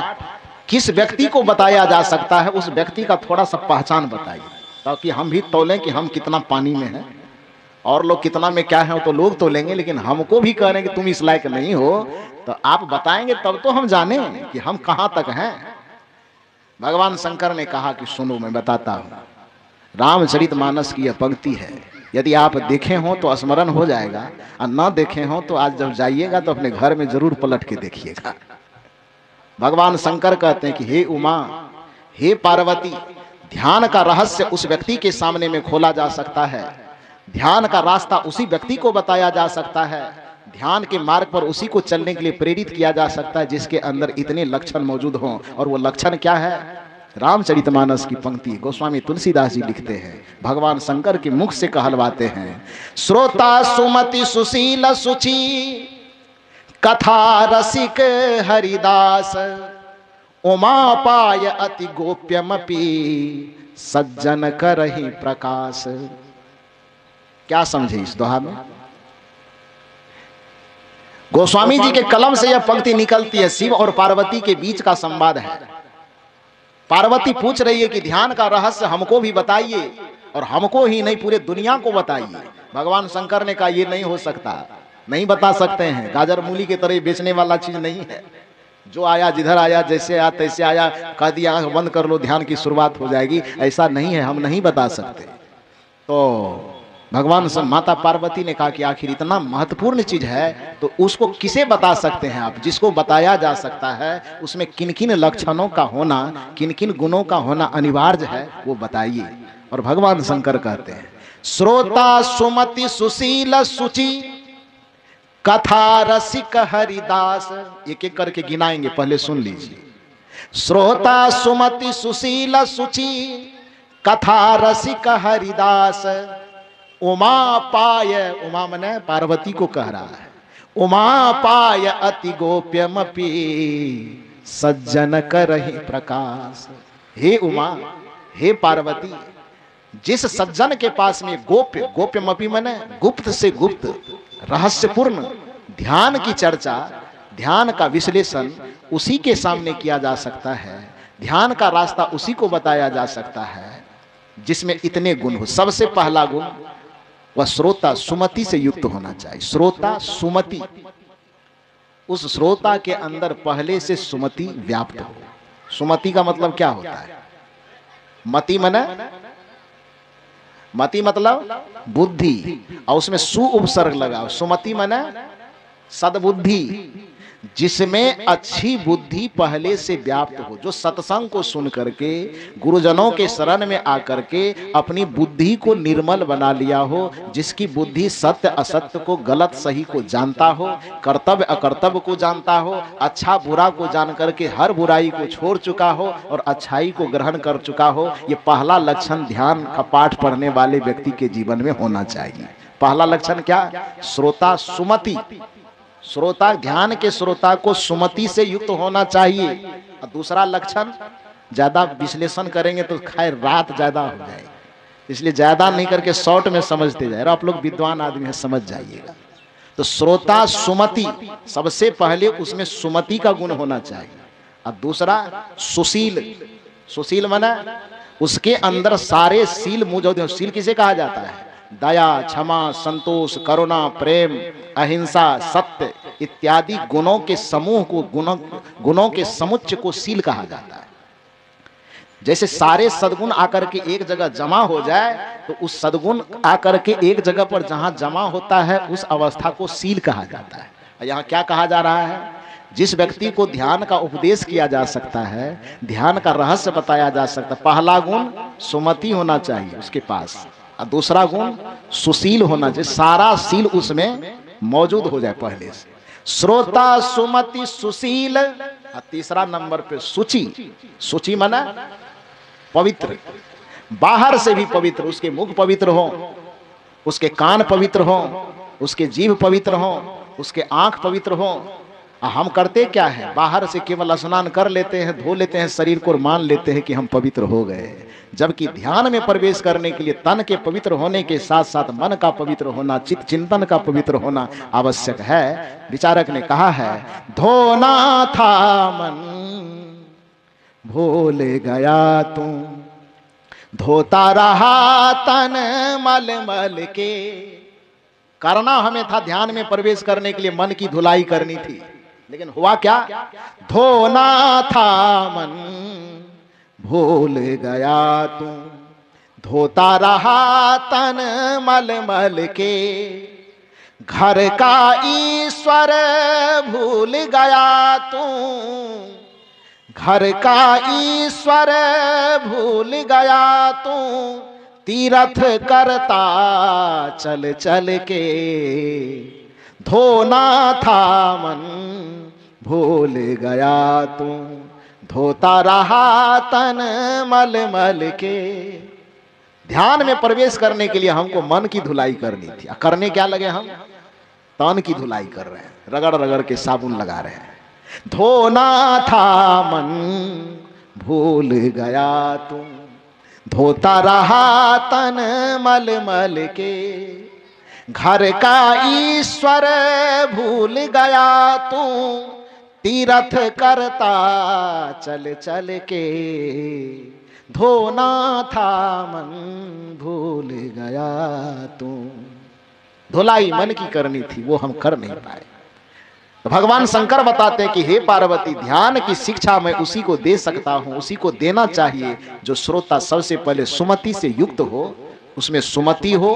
किस व्यक्ति को बताया जा सकता है? उस व्यक्ति का थोड़ा सा पहचान बताइए, ताकि हम भी तौलें कि हम कितना पानी में हैं और लोग कितना में क्या है। तो लोग तोलेंगे, लेकिन हमको भी कह रहे हैं कि तुम इस लायक नहीं हो, तो आप बताएंगे तब तो हम जाने कि हम कहां तक हैं। भगवान शंकर ने कहा कि सुनो, मैं बताता हूं। रामचरितमानस की यह पंक्ति है, यदि आप देखे हो तो स्मरण हो जाएगा, और न देखे हो तो आज जब जाइएगा तो अपने घर में जरूर पलट के देखिएगा। भगवान शंकर कहते हैं कि हे उमा, हे पार्वती, ध्यान का रहस्य उस व्यक्ति के सामने में खोला जा सकता है, ध्यान का रास्ता उसी व्यक्ति को बताया जा सकता है, ध्यान के मार्ग पर उसी को चलने के लिए प्रेरित किया जा सकता है जिसके अंदर इतने लक्षण मौजूद हों। और वो लक्षण क्या है? रामचरितमानस की पंक्ति गोस्वामी तुलसीदास जी लिखते हैं, भगवान शंकर के मुख से कहलवाते हैं। श्रोता सुमति सुशील सुचि, कथा रसिक हरिदास, उमा पाय अति गोप्यमपि, सज्जन करहि प्रकाश। क्या समझे इस दोहा में? गोस्वामी जी के कलम से यह पंक्ति निकलती है। शिव और पार्वती के बीच का संवाद है। पार्वती पूछ रही है कि ध्यान का रहस्य हमको भी बताइए, और हमको ही नहीं पूरे दुनिया को बताइए। भगवान शंकर ने कहा ये नहीं हो सकता। नहीं बता सकते हैं। गाजर मूली के तरह बेचने वाला चीज नहीं है। जो आया जिधर आया, जैसे आया तैसे आया, कह दिया आंख बंद कर लो ध्यान की शुरुआत हो जाएगी, ऐसा नहीं है, हम नहीं बता सकते। तो भगवान से माता पार्वती ने कहा कि आखिर इतना महत्वपूर्ण चीज है तो उसको किसे बता सकते हैं आप? जिसको बताया जा सकता है उसमें किन किन लक्षणों का होना, किन किन गुणों का होना अनिवार्य है, वो बताइए। और भगवान शंकर कहते हैं, श्रोता सुमति सुशील सुचि कथा रसिक हरिदास। एक एक करके गिनाएंगे, पहले सुन लीजिए। श्रोता सुमति सुशील सुचि कथा रसिक हरिदास। उमा पाय, उमा मने पार्वती को कह रहा है, उमा पाय अति गोप्यमपि सज्जन करहि प्रकाश। हे उमा, हे पार्वती, जिस सज्जन के पास में गोप्य, गोप्यमपि मने गुप्त से गुप्त, रहस्यपूर्ण ध्यान की चर्चा, ध्यान का विश्लेषण उसी के सामने किया जा सकता है। ध्यान का रास्ता उसी को बताया जा सकता है जिसमें इतने गुण हो। सबसे पहला गुण वह श्रोता सुमति से युक्त होना चाहिए। श्रोता सुमति, उस श्रोता के अंदर पहले से सुमति व्याप्त हो। सुमति का मतलब क्या होता है? मति मने, मति मतलब बुद्धि, और उसमें सु उपसर्ग लगाओ। सुमति मने सद्बुद्धि, जिसमें अच्छी बुद्धि पहले से व्याप्त हो, जो सत्संग को सुन करके, गुरुजनों के शरण में आकर के अपनी बुद्धि को निर्मल बना लिया हो, जिसकी बुद्धि सत्य असत्य को, गलत सही को जानता हो, कर्तव्य अकर्तव्य को जानता हो, अच्छा बुरा को जान करके हर बुराई को छोड़ चुका हो और अच्छाई को ग्रहण कर चुका हो। ये पहला लक्षण ध्यान का पाठ पढ़ने वाले व्यक्ति के जीवन में होना चाहिए। पहला लक्षण क्या? श्रोता सुमति। श्रोता, ध्यान के श्रोता को सुमति से युक्त होना चाहिए। और दूसरा लक्षण, ज्यादा विश्लेषण करेंगे तो खैर रात ज्यादा हो जाए, इसलिए ज्यादा नहीं करके शॉर्ट में समझते जाए। आप लोग विद्वान आदमी हैं, समझ जाइएगा। तो श्रोता सुमति, सबसे पहले उसमें सुमति का गुण होना चाहिए। और दूसरा सुशील। सुशील माना उसके अंदर सारे शील मौजूद हैं। शील किसे कहा जाता है? दया, क्षमा, संतोष, करुणा, प्रेम, अहिंसा, सत्य इत्यादि गुणों के समूह को, गुणों के समुच्चय को शील कहा जाता है। जैसे सारे सद्गुण आकर के एक जगह जमा हो जाए तो उस सद्गुण आकर के एक जगह पर जहां जमा होता है उस अवस्था को शील कहा जाता है। यहाँ क्या कहा जा रहा है? जिस व्यक्ति को ध्यान का उपदेश किया जा सकता है, ध्यान का रहस्य बताया जा सकता है, पहला गुण सुमति होना चाहिए उसके पास, और दूसरा गुण सुशील होना चाहिए। सारा शील उसमें मौजूद हो जाए पहले से। श्रोता सुमति सुशील। और तीसरा नंबर पे सुचि। सुचि माना पवित्र, बाहर से भी पवित्र, उसके मुख पवित्र हो, उसके कान पवित्र हो, उसके जीभ पवित्र हो, उसके आंख पवित्र हो। हम करते क्या है? बाहर से केवल स्नान कर लेते हैं, धो लेते हैं शरीर को और मान लेते हैं कि हम पवित्र हो गए, जबकि ध्यान में प्रवेश करने के लिए तन के पवित्र होने के साथ साथ मन का पवित्र होना, चित्त चिंतन का पवित्र होना आवश्यक है। विचारक ने कहा है, धोना था मन भूल गया तू, धोता रहा तन मल मल के। करना हमें था ध्यान में प्रवेश करने के लिए मन की धुलाई करनी थी, लेकिन हुआ क्या? धोना था मन भूल गया तू, धोता रहा तन मल मल के। घर का ईश्वर भूल गया तू, घर का ईश्वर भूल गया तू, तीर्थ करता चल चल के। धोना था मन भूल गया तू, धोता रहा तन मल मल के। ध्यान में प्रवेश करने के लिए हमको मन की धुलाई करनी थी। करने क्या लगे? हम तन की धुलाई कर रहे हैं, रगड़ रगड़ के साबुन लगा रहे हैं। धोना था मन भूल गया तू, धोता रहा तन मल मल के। घर का ईश्वर भूल गया तू, तीर्थ करता चल चल के। धोना था मन भूल गया तू। धुलाई मन की करनी थी, वो हम कर नहीं पाए। तो भगवान शंकर बताते हैं कि हे पार्वती, ध्यान की शिक्षा मैं उसी को दे सकता हूं, उसी को देना चाहिए जो श्रोता सबसे पहले सुमति से युक्त हो, उसमें सुमति हो,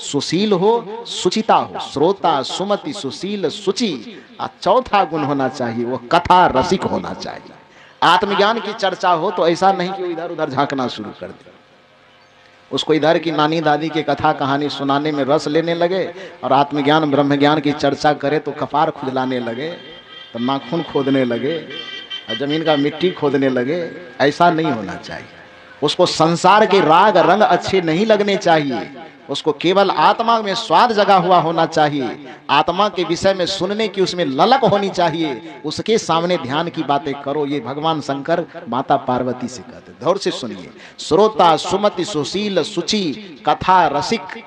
सुशील हो, सुचिता हो। श्रोता, सुमति, सुशील, सुचि, और चौथा गुण होना चाहिए वो कथा रसिक होना चाहिए। आत्मज्ञान की चर्चा हो तो ऐसा नहीं कि इधर उधर झांकना शुरू कर दे, उसको इधर की नानी दादी की कथा कहानी सुनाने में रस लेने लगे, और आत्मज्ञान ब्रह्म ज्ञान की चर्चा करे तो कपार खुजलाने लगे, तो नाखून खोदने लगे और जमीन का मिट्टी खोदने लगे। ऐसा नहीं होना चाहिए। उसको संसार के राग रंग अच्छे नहीं लगने चाहिए, उसको केवल आत्मा में स्वाद जगा हुआ होना चाहिए, आत्मा के विषय में सुनने की उसमें ललक होनी चाहिए, उसके सामने ध्यान की बातें करो। ये भगवान शंकर माता पार्वती से कहते। गौर से सुनिए, श्रोता, सुमति, सुशील, सुचि, कथा रसिक।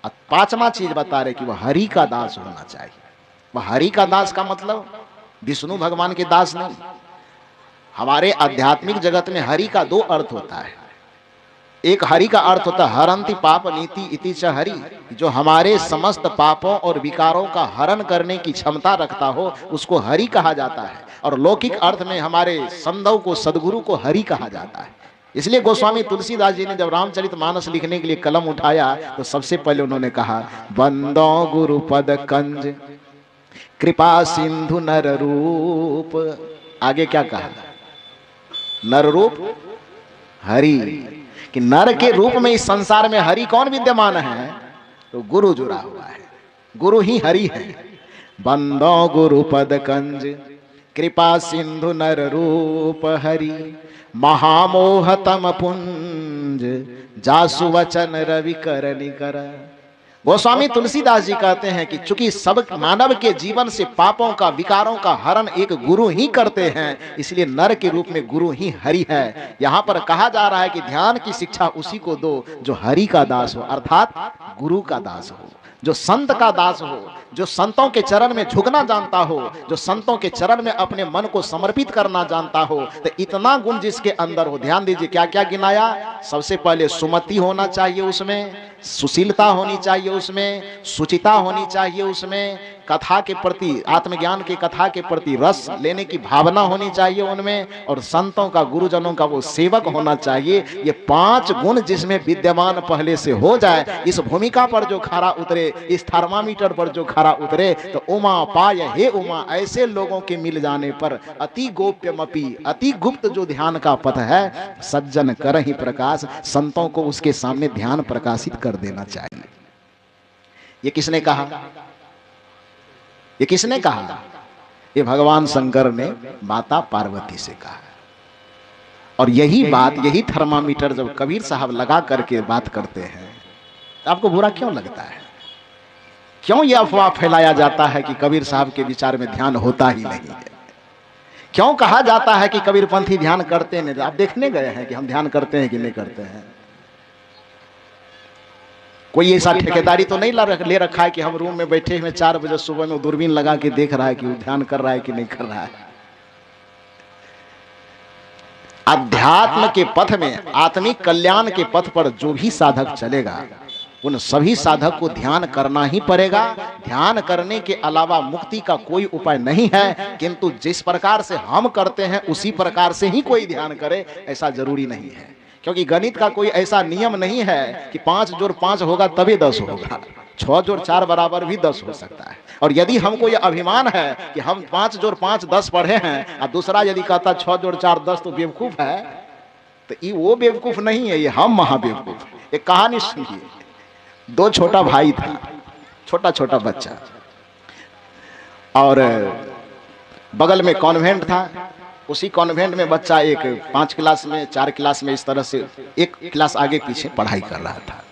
पांचवा चीज बता रहे कि वह हरि का दास होना चाहिए। वह हरि का दास का मतलब विष्णु भगवान के दास नहीं। हमारे आध्यात्मिक जगत में हरि का दो अर्थ होता है। एक हरि का अर्थ होता है हरंति पाप नीति इति च हरि, जो हमारे समस्त पापों और विकारों का हरण करने की क्षमता रखता हो उसको हरि कहा जाता है। और लौकिक अर्थ में हमारे संदव को, सदगुरु को हरि कहा जाता है। इसलिए गोस्वामी तुलसीदास जी ने जब रामचरितमानस लिखने के लिए कलम उठाया तो सबसे पहले उन्होंने कहा, बंदो गुरु पद कंज कृपा सिंधु नर रूप। आगे क्या कहा? नर रूप हरि, कि नर के रूप में इस संसार में हरि कौन विद्यमान है? तो गुरु जुड़ा हुआ है, गुरु ही हरि है। बंदो गुरु पद कंज कृपा सिंधु नर रूप हरि, महामोहतम पुंज जासु वचन रवि कर निकर। गोस्वामी तुलसीदास जी कहते हैं कि चूंकि सब मानव के जीवन से पापों का, विकारों का हरण एक गुरु ही करते हैं, इसलिए नर के रूप में गुरु ही हरि है। यहाँ पर कहा जा रहा है कि ध्यान की शिक्षा उसी को दो जो हरि का दास हो, अर्थात गुरु का दास हो, जो संत का दास हो, जो संतों के चरण में झुकना जानता हो, जो संतों के चरण में अपने मन को समर्पित करना जानता हो। तो इतना गुण जिसके अंदर हो, ध्यान दीजिए क्या क्या गिनाया। सबसे पहले सुमति होना चाहिए, उसमें सुशीलता होनी चाहिए, उसमें सुचिता होनी चाहिए, उसमें कथा के प्रति, आत्मज्ञान के कथा के प्रति रस लेने की भावना होनी चाहिए उनमें, और संतों का, गुरुजनों का वो सेवक होना चाहिए। ये पांच गुण जिसमें विद्यमान पहले से हो जाए, इस भूमिका पर जो खरा उतरे, इस थर्मामीटर पर जो खरा उतरे, तो उमा पाय हे उमा, ऐसे लोगों के मिल जाने पर अति गोप्यमपि, अति गुप्त जो ध्यान का पथ है, सज्जन करहि प्रकाश, संतों को उसके सामने ध्यान प्रकाशित कर देना चाहिए। ये किसने कहा? ये किसने कहा? ये भगवान शंकर ने माता पार्वती से कहा। और यही बात, यही थर्मामीटर जब कबीर साहब लगा करके बात करते हैं, आपको बुरा क्यों लगता है? क्यों यह अफवाह फैलाया जाता है कि कबीर साहब के विचार में ध्यान होता ही नहीं है? क्यों कहा जाता है कि कबीरपंथी ध्यान करते नहीं? आप देखने गए हैं कि हम ध्यान करते हैं कि नहीं करते हैं? कोई ऐसा ठेकेदारी तो नहीं ले रखा है कि हम रूम में बैठे हुए 4 बजे सुबह में दूरबीन लगा के देख रहा है कि वो ध्यान कर रहा है कि नहीं कर रहा है। अध्यात्म के पथ में, आत्मिक कल्याण के पथ पर जो भी साधक चलेगा, उन सभी साधक को ध्यान करना ही पड़ेगा। ध्यान करने के अलावा मुक्ति का कोई उपाय नहीं है, किंतु जिस प्रकार से हम करते हैं उसी प्रकार से ही कोई ध्यान करे, ऐसा जरूरी नहीं है। क्योंकि गणित का कोई ऐसा नियम नहीं है कि 5 जोड़ 5 होगा तभी 10 होगा, 6 जोड़ 4 बराबर भी 10 हो सकता है। और यदि हमको यह अभिमान है कि हम 5 जोड़ 5 10 पढ़े हैं, और दूसरा यदि कहता 6 जोड़ 4 10 तो बेवकूफ है, तो ये वो बेवकूफ नहीं है, ये हम महाबेवकूफ। एक कहानी सुनिए। 2 छोटा भाई था, छोटा छोटा बच्चा, और बगल में कॉन्वेंट था। उसी कॉन्वेंट में बच्चा एक 5 क्लास में, 4 क्लास में, इस तरह से एक क्लास आगे पीछे पढ़ाई कर रहा था।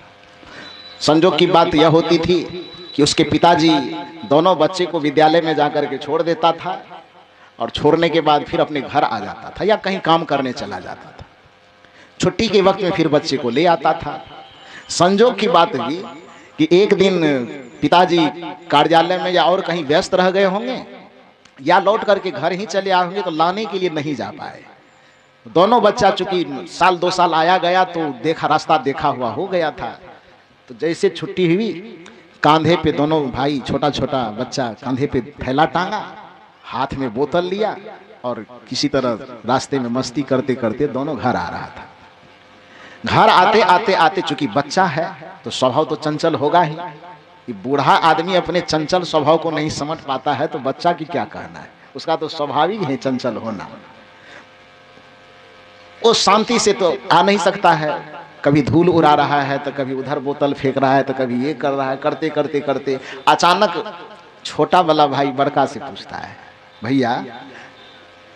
संजोग की बात यह होती थी कि उसके पिताजी दोनों बच्चे को विद्यालय में जाकर के छोड़ देता था, और छोड़ने के बाद फिर अपने घर आ जाता था या कहीं काम करने चला जाता था। छुट्टी के वक्त में फिर बच्चे को ले आता था। संजोग की बात हुई कि एक दिन पिताजी कार्यालय में या और कहीं व्यस्त रह गए होंगे, या लौट करके घर ही चले आए होंगे, तो लाने के लिए नहीं जा पाए। दोनों बच्चा चूंकि 1-2 साल आया गया तो देखा, रास्ता देखा हुआ हो गया था। तो जैसे छुट्टी हुई, कांधे पे दोनों भाई, छोटा छोटा बच्चा कांधे पे थैला टांगा, हाथ में बोतल लिया और किसी तरह रास्ते में मस्ती करते करते दोनों घर आ रहा था। घर आते आते आते चूंकि बच्चा है तो स्वभाव तो चंचल होगा ही। कि बूढ़ा आदमी अपने चंचल स्वभाव को नहीं समझ पाता है तो बच्चा की क्या कहना है, उसका तो स्वाभाविक है चंचल होना। वो शांति से तो आ नहीं सकता है, कभी धूल उड़ा रहा है तो कभी उधर बोतल फेंक रहा है तो कभी ये कर रहा है। करते करते करते अचानक छोटा वाला भाई बड़का से पूछता है, भैया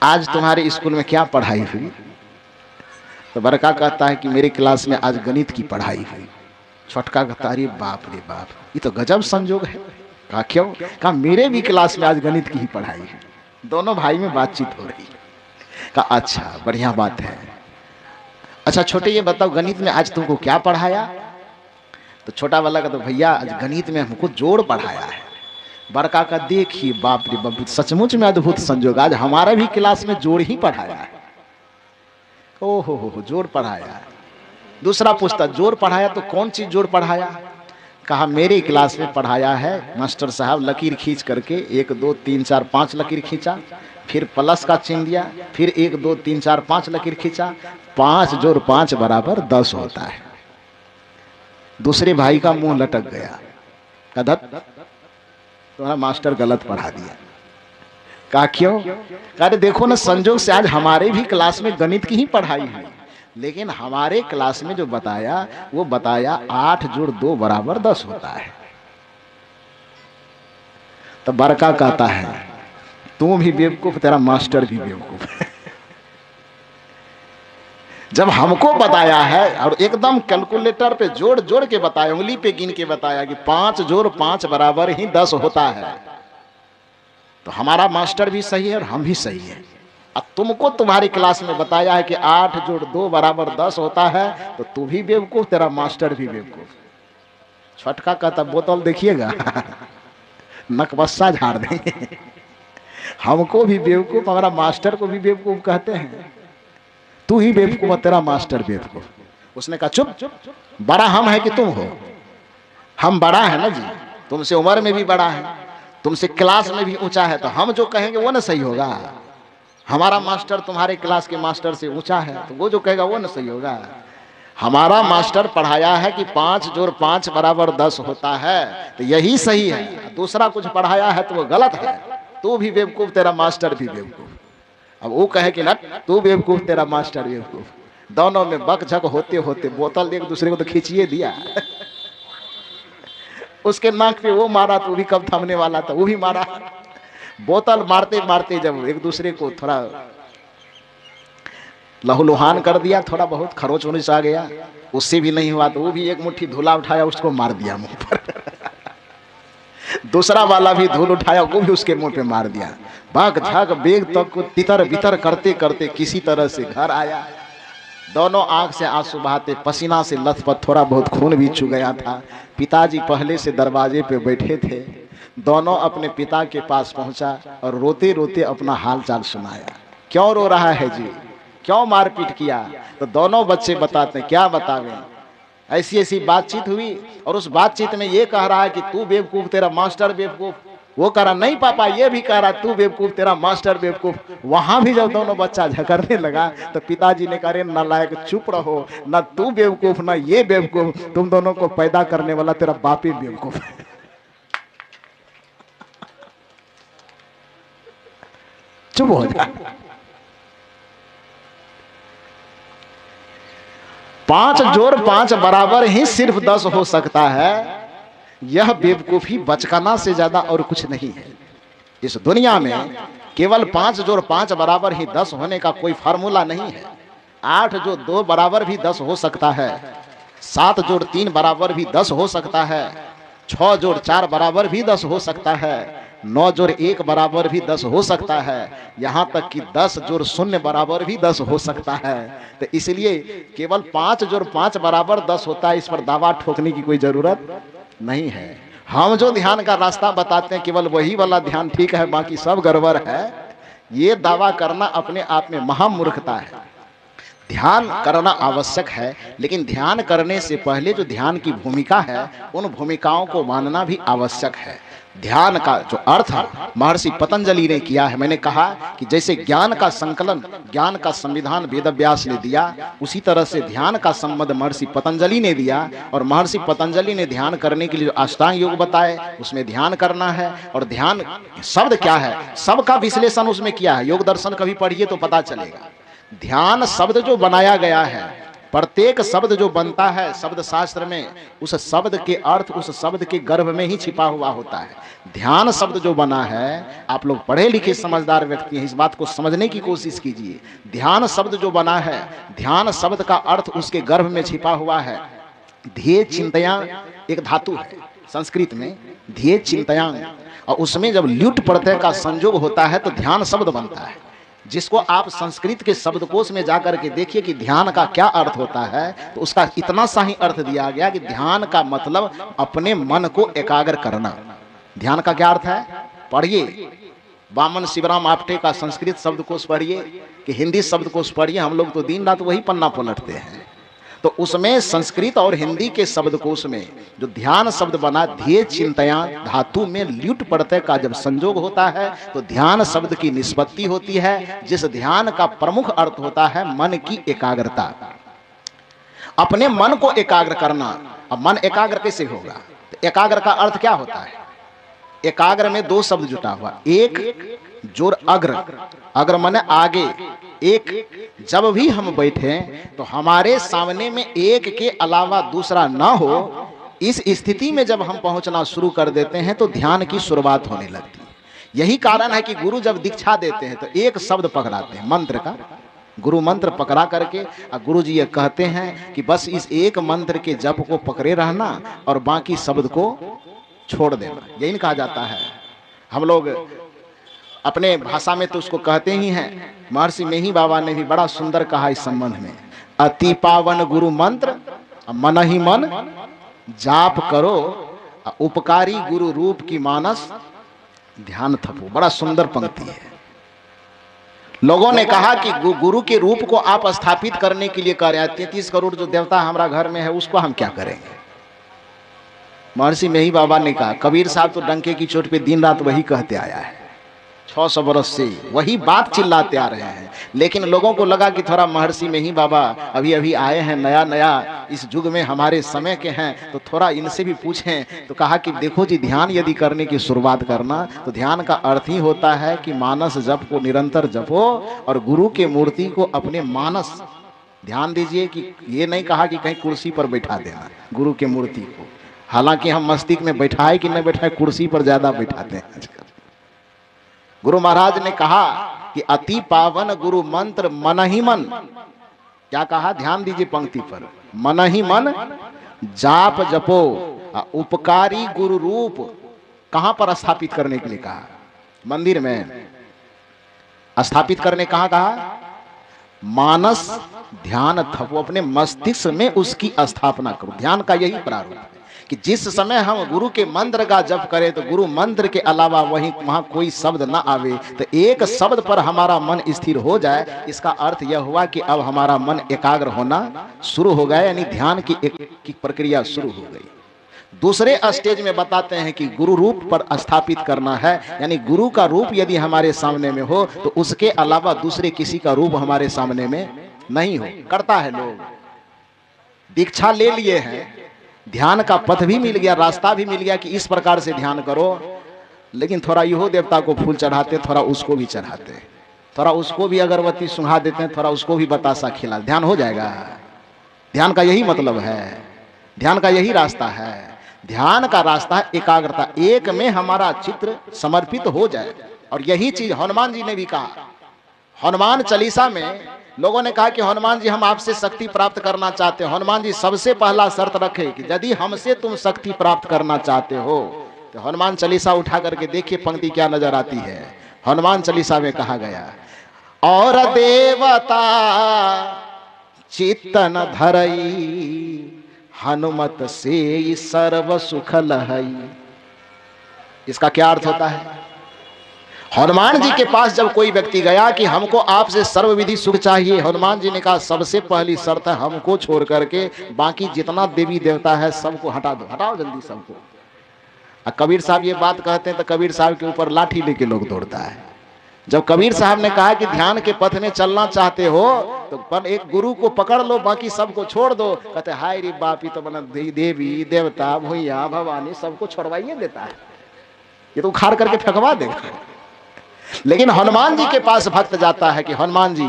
आज तुम्हारे स्कूल में क्या पढ़ाई हुई? तो बड़का कहता है कि मेरे क्लास में आज गणित की पढ़ाई हुई। छोटका कहता अरे बाप रे बाप, ये तो गजब संजोग है। कहा क्यों? कहा मेरे भी क्लास में आज गणित की ही पढ़ाई है। दोनों भाई में बातचीत हो रही। कहा अच्छा बढ़िया बात है। अच्छा छोटे ये बताओ गणित में आज तुमको क्या पढ़ाया? तो छोटा वाला का तो भैया आज गणित में हमको जोड़ पढ़ाया है। बड़का का देखिए बाप रे बाप, सचमुच में अद्भुत संजोग, आज हमारे भी क्लास में जोड़ ही पढ़ाया है। ओहो हो जोड़ पढ़ाया है। दूसरा पूछता जोड़ पढ़ाया तो कौन चीज जोड़ पढ़ाया? कहा मेरे क्लास में पढ़ाया है मास्टर साहब, लकीर खींच करके 1 2 3 4 5 लकीर खींचा, फिर प्लस का चिन्ह दिया, फिर 1 2 3 4 5 लकीर खींचा, 5 जोड़ 5 बराबर 10 होता है। दूसरे भाई का मुंह लटक गया। कहा तुम्हारा मास्टर गलत पढ़ा दिया। कहा क्यों? कहा देखो ना संजोग से आज हमारे भी क्लास में गणित की ही पढ़ाई है, लेकिन हमारे क्लास में जो बताया वो बताया 8 जोड़ 2 बराबर 10 होता है। तो बड़का कहता है तू भी बेवकूफ, तेरा मास्टर भी बेवकूफ है। जब हमको बताया है और एकदम कैलकुलेटर पे जोड़ जोड़ के बताया, उंगली पे गिन के बताया कि 5 जोड़ 5 बराबर ही 10 होता है, तो हमारा मास्टर भी सही है और हम भी सही है। अब तुमको तुम्हारी क्लास में बताया है कि 8 जोड़ 2 बराबर 10 होता है, तो तू भी बेवकूफ, तेरा मास्टर भी बेवकूफ। छटका कहता बोतल देखिएगा नकबस्सा झाड़ देंगे। हमको भी बेवकूफ, हमारा मास्टर को भी बेवकूफ कहते हैं। तू ही बेवकूफ, तेरा मास्टर बेवकूफ। उसने कहा चुप, बड़ा हम है कि तुम हो? हम बड़ा है ना जी, तुमसे उम्र में भी बड़ा है, तुमसे क्लास में भी ऊंचा है, तो हम जो कहेंगे वो ना सही होगा। हमारा मास्टर तुम्हारे क्लास के मास्टर से ऊंचा है, तो वो जो कहेगा वो ना सही होगा। हमारा मास्टर पढ़ाया है कि 5 जोड़ 5 बराबर 10 होता है, तो यही सही है। दूसरा कुछ पढ़ाया है तो वो गलत है। तू भी बेवकूफ, तेरा मास्टर भी बेवकूफ। अब वो कहे कि नट तू बेवकूफ, तेरा मास्टर बेवकूफ। दोनों में बकझक होते होते बोतल एक दूसरे को तो खींचिए दिया। उसके नाक पे वो मारा तो वो भी कब थमने वाला था, वो भी मारा। बोतल मारते मारते जब एक दूसरे को थोड़ा लहूलुहान कर दिया, थोड़ा बहुत खरोच उरोच आ गया, उससे भी नहीं हुआ तो वो भी एक मुट्ठी धूला उठाया, उसको मार दिया मुंह पर। दूसरा वाला भी धूल उठाया, वो भी उसके मुंह पे मार दिया। भाग झाग बेग तक को तितर बितर करते करते किसी तरह से घर आया। दोनों आंख से आंसू बहाते, पसीना से लथपथ, थोड़ा बहुत खून भी चू गया था। पिताजी पहले से दरवाजे पे बैठे थे। दोनों अपने पिता के पास पहुंचा और रोते रोते अपना हाल चाल सुनाया। क्यों रो रहा है जी, क्यों मारपीट किया? तो दोनों बच्चे बताते हैं, क्या बतावें, ऐसी ऐसी बातचीत हुई और उस बातचीत में ये कह रहा है कि तू बेवकूफ, तेरा मास्टर बेवकूफ। वो कह रहा नहीं पापा, ये भी कह रहा तू बेवकूफ, तेरा मास्टर बेवकूफ। वहां भी जब दोनों बच्चा झगड़ने लगा तो पिताजी ने कहा नालायक चुप रहो, ना तू बेवकूफ ना ये बेवकूफ, तुम दोनों को पैदा करने वाला तेरा बाप ही बेवकूफ है। चुप हो जा। 5 जोड़ 5 बराबर ही सिर्फ 10 हो सकता है। यह बेवकूफी बचकाना से ज्यादा और कुछ नहीं है। इस दुनिया में केवल 5 जोड़ 5 बराबर ही 10 होने का कोई फार्मूला नहीं है। 8 जोड़ 2 बराबर भी 10 हो सकता है, 7 जोड़ 3 बराबर भी 10 हो सकता है, 6 जोड़ 4 बराबर भी 10 हो सकता है, 9 जोड़ 1 बराबर भी 10 हो सकता है, यहाँ तक कि 10 जोड़ 0 बराबर भी 10 हो सकता है। तो इसलिए केवल 5 जोड़ 5 बराबर 10 होता है, इस पर दावा ठोकने की कोई जरूरत नहीं है। हम जो ध्यान का रास्ता बताते हैं केवल वही वाला ध्यान ठीक है, बाकी सब गड़बड़ है। ये दावा करना अपने आप में महामूर्खता है। ध्यान करना आवश्यक है, लेकिन ध्यान करने से पहले जो ध्यान की भूमिका है उन भूमिकाओं को मानना भी आवश्यक है। ध्यान का जो अर्थ महर्षि पतंजलि ने किया है, मैंने कहा कि जैसे ज्ञान का संकलन, ज्ञान का संविधान वेदव्यास ने दिया, उसी तरह से ध्यान का संबंध महर्षि पतंजलि ने दिया। और महर्षि पतंजलि ने ध्यान करने के लिए जो अष्टांग योग बताए उसमें ध्यान करना है। और ध्यान शब्द क्या है, सबका विश्लेषण उसमें किया है। योग दर्शन कभी पढ़िए तो पता चलेगा। ध्यान शब्द जो बनाया गया है, प्रत्येक शब्द जो बनता है शब्द शास्त्र में, उस शब्द के अर्थ उस शब्द के गर्भ में ही छिपा हुआ होता है। ध्यान शब्द जो बना है, आप लोग पढ़े लिखे समझदार व्यक्ति हैं, इस बात को समझने की कोशिश कीजिए। ध्यान शब्द जो बना है, ध्यान शब्द का अर्थ उसके गर्भ में छिपा हुआ है। ध्येय चिंतया एक धातु है संस्कृत में, ध्येय चिंतयांग, और उसमें जब ल्युट प्रत्यय का संयोग होता है तो ध्यान शब्द बनता है। जिसको आप संस्कृत के शब्दकोश में जाकर के देखिए कि ध्यान का क्या अर्थ होता है, तो उसका इतना सा ही अर्थ दिया गया कि ध्यान का मतलब अपने मन को एकाग्र करना। ध्यान का क्या अर्थ है, पढ़िए वामन शिवराम आपटे का संस्कृत शब्दकोश पढ़िए कि हिंदी शब्दकोश पढ़िए, हम लोग तो दिन रात वही पन्ना पलटते हैं। तो उसमें संस्कृत और हिंदी के शब्दकोश में जो ध्यान शब्द बना, ध्येय चिंतया धातु में ल्युट प्रत्यय का जब संयोग होता है तो ध्यान शब्द की निष्पत्ति होती है, जिस ध्यान का प्रमुख अर्थ होता है मन की एकाग्रता, अपने मन को एकाग्र करना। अब मन एकाग्र कैसे होगा, तो एकाग्र का अर्थ क्या होता है, एकाग्र में दो शब्द जुटा हुआ, एक जोर अग्र, अग्र माने आगे, एक जब भी हम बैठे तो हमारे सामने में एक के अलावा दूसरा ना हो, इस स्थिति में जब हम पहुंचना शुरू कर देते हैं तो ध्यान की शुरुआत होने लगती है। यही कारण है कि गुरु जब दीक्षा देते हैं तो एक शब्द पकड़ाते हैं मंत्र का, गुरु मंत्र पकड़ा करके गुरु जी ये कहते हैं कि बस इस एक मंत्र के जप को पकड़े रहना और बाकी शब्द को छोड़ देना, यही कहा जाता है। हम लोग अपने भाषा में तो उसको कहते ही हैं, महर्षि मेही बाबा ने भी बड़ा सुंदर कहा इस संबंध में, अति पावन गुरु मंत्र मन ही मन जाप करो, उपकारी गुरु रूप की मानस ध्यान थपो। बड़ा सुंदर पंक्ति है। लोगों ने कहा कि गुरु के रूप को आप स्थापित करने के लिए कह रहे हैं, 33 करोड़ जो देवता हमारा घर में है उसको हम क्या करेंगे। महर्षि मेही बाबा ने कहा, कबीर साहब तो डंके की चोट पे दिन रात वही कहते आया है, 600 बरस से वही बात चिल्लाते आ रहे हैं। लेकिन लोगों को लगा कि थोड़ा महर्षि मेही बाबा अभी अभी आए हैं, नया नया इस युग में हमारे समय के हैं, तो थोड़ा इनसे भी पूछें। तो कहा कि देखो जी, ध्यान यदि करने की शुरुआत करना तो ध्यान का अर्थ ही होता है कि मानस जप को निरंतर जपो और गुरु के मूर्ति को अपने मानस, ध्यान दीजिए कि ये नहीं कहा कि कहीं कुर्सी पर बैठा देना गुरु के मूर्ति को, हालांकि हम मस्तिष्क में बैठाए कि नहीं बैठाए, कुर्सी पर ज्यादा बैठाते हैं आजकल। गुरु महाराज ने कहा कि अति पावन गुरु मंत्र मन ही मन, क्या कहा, ध्यान दीजिए पंक्ति पर, मन ही मन जाप जपो, उपकारी गुरु रूप कहां पर स्थापित करने के लिए कहा, मंदिर में स्थापित करने कहां कहा, मानस ध्यान थपो, अपने मस्तिष्क में उसकी स्थापना करो। ध्यान का यही प्रारूप है कि जिस समय हम गुरु के मंत्र का जप करें तो गुरु मंत्र के अलावा वहां कोई शब्द ना आवे, तो एक शब्द पर हमारा मन स्थिर हो जाए। इसका अर्थ यह हुआ कि अब हमारा मन एकाग्र होना शुरू हो गया, यानी ध्यान की प्रक्रिया शुरू हो गई। दूसरे स्टेज में बताते हैं कि गुरु रूप पर स्थापित करना है, यानी गुरु का रूप यदि हमारे सामने में हो तो उसके अलावा दूसरे किसी का रूप हमारे सामने में नहीं हो। करता है लोग, दीक्षा ले लिए हैं, ध्यान का पथ भी मिल गया, रास्ता भी मिल गया कि इस प्रकार से ध्यान करो, लेकिन थोड़ा यो देवता को फूल चढ़ाते, थोड़ा उसको भी चढ़ाते, थोड़ा उसको भी अगरबत्ती सुंघा देते हैं, थोड़ा उसको भी बतासा खिला, ध्यान हो जाएगा। ध्यान का यही मतलब है, ध्यान का यही रास्ता है। ध्यान का रास्ता है एकाग्रता, एक में हमारा चित्र समर्पित हो जाए। और यही चीज हनुमान जी ने भी कहा। हनुमान चालीसा में लोगों ने कहा कि हनुमान जी हम आपसे शक्ति प्राप्त करना चाहते हैं। हनुमान जी सबसे पहला शर्त रखे कि यदि हमसे तुम शक्ति प्राप्त करना चाहते हो तो हनुमान चालीसा उठा करके देखिए पंक्ति क्या नजर आती है। हनुमान चालीसा में कहा गया, और देवता चित्तन धरई हनुमत से सर्व सुख लहई। इसका क्या अर्थ होता है? हनुमान जी के पास जब कोई व्यक्ति गया कि हमको आपसे सर्वविधि सुख चाहिए, हनुमान जी ने कहा सबसे पहली शर्त है हमको छोड़ करके बाकी जितना देवी देवता है सबको हटा दो, हटाओ जल्दी सबको। कबीर साहब ये बात कहते हैं तो कबीर साहब के ऊपर लाठी लेके लोग दौड़ता है। जब कबीर साहब ने कहा कि ध्यान के पथ में चलना चाहते हो तो पर एक गुरु को पकड़ लो, बाकी सबको छोड़ दो। कहते हाय रे बापी तो बना देवी देवता भैया भवानी सबको छोड़वाइए देता है, ये तो उखाड़ करके फेंकवा देगा। लेकिन हनुमान जी के पास भक्त जाता है कि हनुमान जी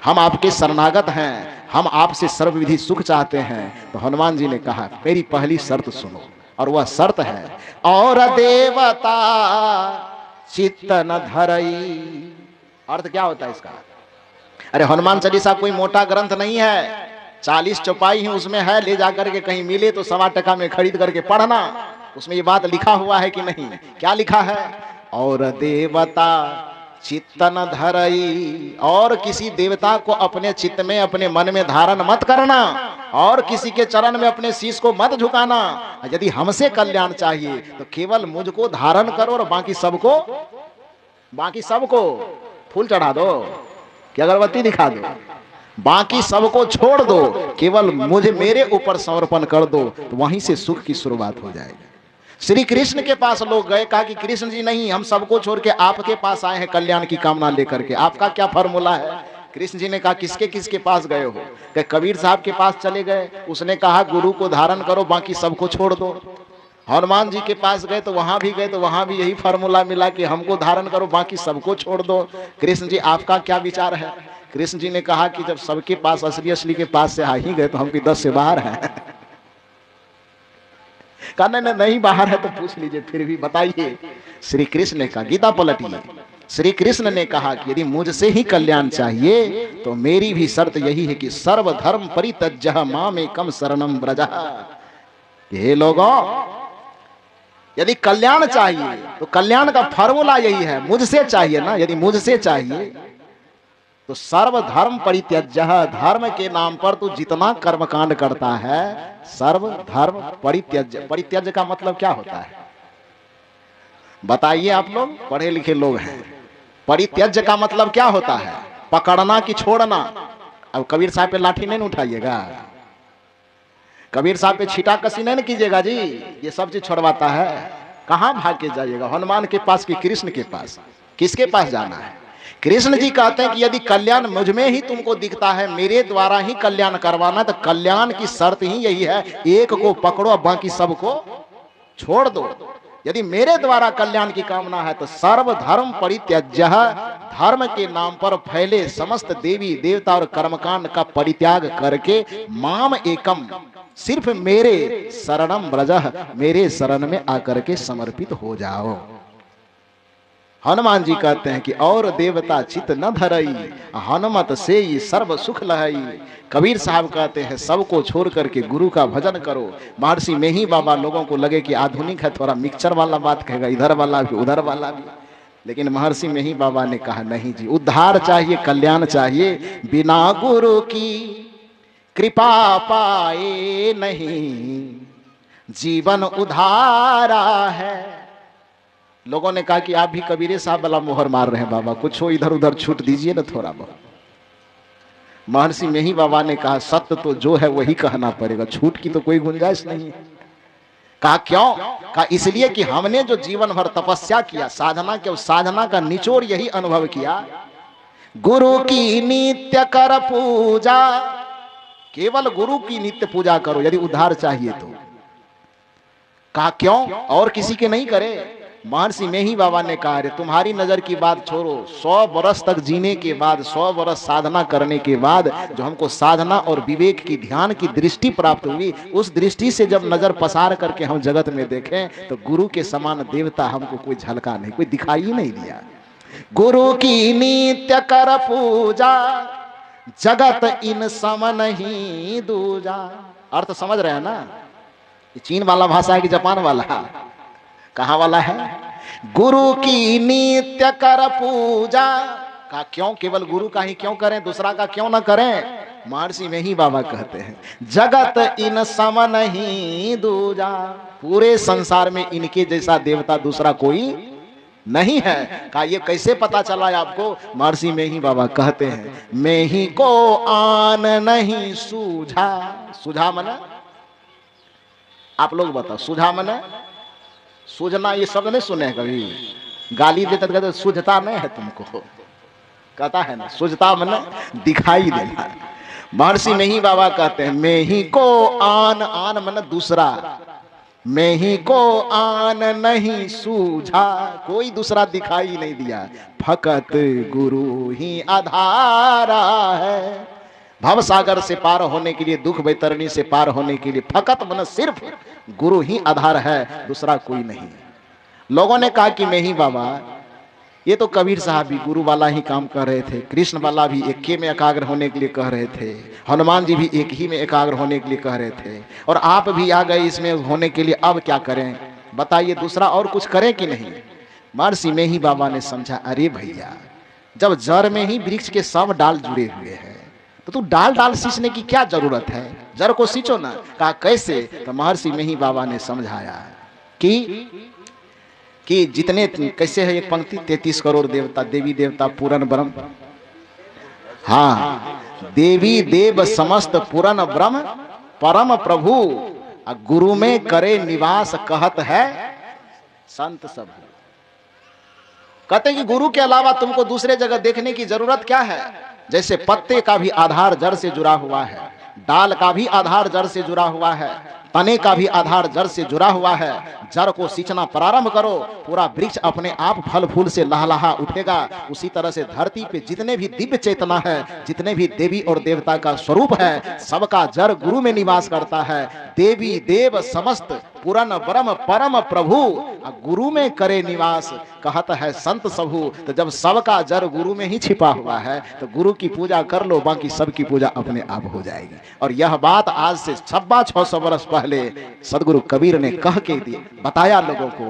हम आपके शरणागत हैं, हम आपसे सर्वविधि सुख चाहते हैं। तो हनुमान जी ने कहा मेरी पहली शर्त सुनो, और वह शर्त है और देवता चित्त न धरई। अर्थ क्या होता है इसका? अरे हनुमान चालीसा कोई मोटा ग्रंथ नहीं है, 40 चौपाई ही उसमें है, ले जाकर के कहीं मिले तो 1.25 टका में खरीद करके पढ़ना। उसमें ये बात लिखा हुआ है कि नहीं? क्या लिखा है? और देवता चित्त न धरई, और किसी देवता को अपने चित्त में अपने मन में धारण मत करना, और किसी के चरण में अपने शीश को मत झुकाना। यदि हमसे कल्याण चाहिए तो केवल मुझको धारण करो और बाकी सबको फूल चढ़ा दो कि अगरबत्ती दिखा दो, बाकी सबको छोड़ दो, केवल मुझे मेरे ऊपर समर्पण कर दो, तो वहीं से सुख की शुरुआत हो जाएगी। श्री कृष्ण के पास लोग गए, कहा कि कृष्ण जी नहीं, हम सबको छोड़ के आपके पास आए हैं कल्याण की कामना लेकर के, आपका क्या फॉर्मूला है? कृष्ण जी ने कहा किसके किसके पास गए हो? कि कबीर साहब के पास चले गए, उसने कहा गुरु को धारण करो बाकी सबको छोड़ दो। हनुमान जी के पास गए तो वहां भी यही फॉर्मूला मिला कि हमको धारण करो बाकी सबको छोड़ दो। कृष्ण जी आपका क्या विचार है? कृष्ण जी ने कहा कि जब सबके पास असली के पास से आ ही गए तो हम कि 10 से बाहर है। कहा नहीं बाहर है तो पूछ लीजिए, फिर भी बताइए। श्री कृष्ण ने कहा, गीता पलटिए, श्री कृष्ण ने कहा कि यदि मुझसे ही कल्याण चाहिए तो मेरी भी शर्त यही है कि सर्वधर्म परित्यज्य मामेकं शरणं व्रज। ये लोगों, यदि कल्याण चाहिए तो कल्याण का फॉर्मूला यही है, मुझसे चाहिए ना। यदि मुझसे चाहिए तो सर्वधर्म परित्यज्य, धर्म के नाम पर तू जितना कर्मकांड करता है सर्वधर्म परित्यज्य। परित्यज्य का मतलब क्या होता है बताइए? आप लोग पढ़े लिखे लोग हैं, परित्यज्य का मतलब क्या होता है? पकड़ना कि छोड़ना? अब कबीर साहब पे लाठी नहीं उठाइएगा, कबीर साहब पे छीटा कसी नहीं कीजिएगा जी, ये सब चीज छोड़वाता है। कहां भाग के जाइएगा? हनुमान के पास कि कृष्ण के पास? किसके पास जाना है? कृष्ण जी कहते हैं कि यदि कल्याण मुझ में ही तुमको दिखता है, मेरे द्वारा ही कल्याण करवाना, तो कल्याण की शर्त ही यही है, एक को पकड़ो बाकी सबको छोड़ दो। यदि मेरे द्वारा कल्याण की कामना है तो सर्वधर्म परित्यज्य, धर्म के नाम पर फैले समस्त देवी देवता और कर्मकांड का परित्याग करके माम एकम, सिर्फ मेरे शरणम व्रज, मेरे शरण में आकर के समर्पित हो जाओ। हनुमान जी कहते हैं कि और देवता चित न धरई, हनुमत से ही सर्व सुख लहई। कबीर साहब कहते हैं सबको छोड़ करके गुरु का भजन करो। महर्षि में ही बाबा लोगों को लगे कि आधुनिक है, थोड़ा मिक्सचर वाला बात कहेगा, इधर वाला भी उधर वाला भी, लेकिन महर्षि में ही बाबा ने कहा नहीं जी, उद्धार चाहिए, कल्याण चाहिए, बिना गुरु की कृपा पाए नहीं जीवन उधारा है। लोगों ने कहा कि आप भी कबीरे साहब वाला मोहर मार रहे हैं बाबा, कुछ हो इधर उधर छूट दीजिए ना थोड़ा बहुत। महर्षि में ही बाबा ने कहा सत्य तो जो है वही कहना पड़ेगा, छूट की तो कोई गुंजाइश नहीं है। कहा क्यों? कहा इसलिए कि हमने जो जीवन भर तपस्या किया, साधना के, उस साधना का निचोड़ यही अनुभव किया, गुरु की नित्य कर पूजा, केवल गुरु की नित्य पूजा करो यदि उद्धार चाहिए तो। कहा क्यों? और किसी के नहीं करे। महर्षि में ही बाबा ने कहा रे तुम्हारी नजर की बात छोड़ो, 100 वर्ष तक जीने के बाद, 100 वर्ष साधना करने के बाद जो हमको साधना और विवेक की, ध्यान की दृष्टि प्राप्त हुई, उस दृष्टि से जब नजर पसार करके हम जगत में देखें तो गुरु के समान देवता हमको कोई झलका नहीं, कोई दिखाई ही नहीं दिया। गुरु की नित्य कर पूजा, जगत इन सम नहीं दूजा। अर्थ समझ रहे हैं ना? ये चीन वाला भाषा है कि जापान वाला? कहाँ वाला है? गुरु की नित्य कर पूजा। का क्यों केवल गुरु का ही क्यों करें, दूसरा का क्यों ना करें? महर्षि में ही बाबा कहते हैं जगत इन सम नहीं दूजा, पूरे संसार में इनके जैसा देवता दूसरा कोई नहीं है। कहा ये कैसे पता चला है आपको? महर्षि में ही बाबा कहते हैं, मैं ही को आन नहीं सूझा। सूझा मना, आप लोग बताओ, सूझा मना? सूझना ये शब्द नहीं सुने कभी? गाली देते कहते सूझता नहीं है तुमको, कहता है ना सूझता मना दिखाई देना। महर्षि में ही बाबा कहते हैं, मैं ही को आन, आन मन दूसरा, मैं ही को आन नहीं सूझा, कोई दूसरा दिखाई नहीं दिया, फकत गुरु ही आधारा है। भव सागर से पार होने के लिए, दुख बैतरणी से पार होने के लिए फकत मन सिर्फ गुरु ही आधार है, दूसरा कोई नहीं। लोगों ने कहा कि मैं ही बाबा, ये तो कबीर साहब भी गुरु वाला ही काम कर रहे थे, कृष्ण वाला भी एक के में एकाग्र होने के लिए कह रहे थे, हनुमान जी भी एक ही में एकाग्र होने के लिए कह रहे थे, और आप भी आ गए इसमें होने के लिए, अब क्या करें बताइए, दूसरा और कुछ करें कि नहीं? महर्षि में ही बाबा ने समझा, अरे भैया जब जड़ में ही वृक्ष के सब डाल जुड़े हुए हैं तो तू डाल डाल सींचने की क्या जरूरत है, जड़ को सींचो ना। कहा कैसे? तो महर्षि में ही बाबा ने समझाया कि जितने, कैसे है एक पंक्ति, 33 करोड़ देवता, देवी देवता पूरन ब्रह्म, हाँ देवी देव समस्त पूरन ब्रह्म परम प्रभु, गुरु में करे निवास कहत है संत सब। कहते कि गुरु के अलावा तुमको दूसरे जगह देखने की जरूरत क्या है? जैसे पत्ते का भी आधार जड़ से जुड़ा हुआ है, डाल का भी आधार जड़ से जुड़ा हुआ है, तने का भी आधार जड़ से जुड़ा हुआ है। जड़ को सींचना प्रारंभ करो, पूरा वृक्ष अपने आप फल फूल से लहलहा उठेगा। उसी तरह से धरती पे जितने भी दिव्य चेतना है, जितने भी देवी और देवता का स्वरूप है, सबका जड़ गुरु में निवास करता है। देवी देव समस्त पूरन ब्रह्म परम प्रभु, गुरु में करे निवास कहत है संत सबहु। तो जब सबका जड़ गुरु में ही छिपा हुआ है तो गुरु की पूजा कर लो, बाकी सबकी पूजा अपने आप हो जाएगी। और यह बात आज से 600 वर्ष पहले सदगुरु कबीर ने कह के दिए, बताया लोगों को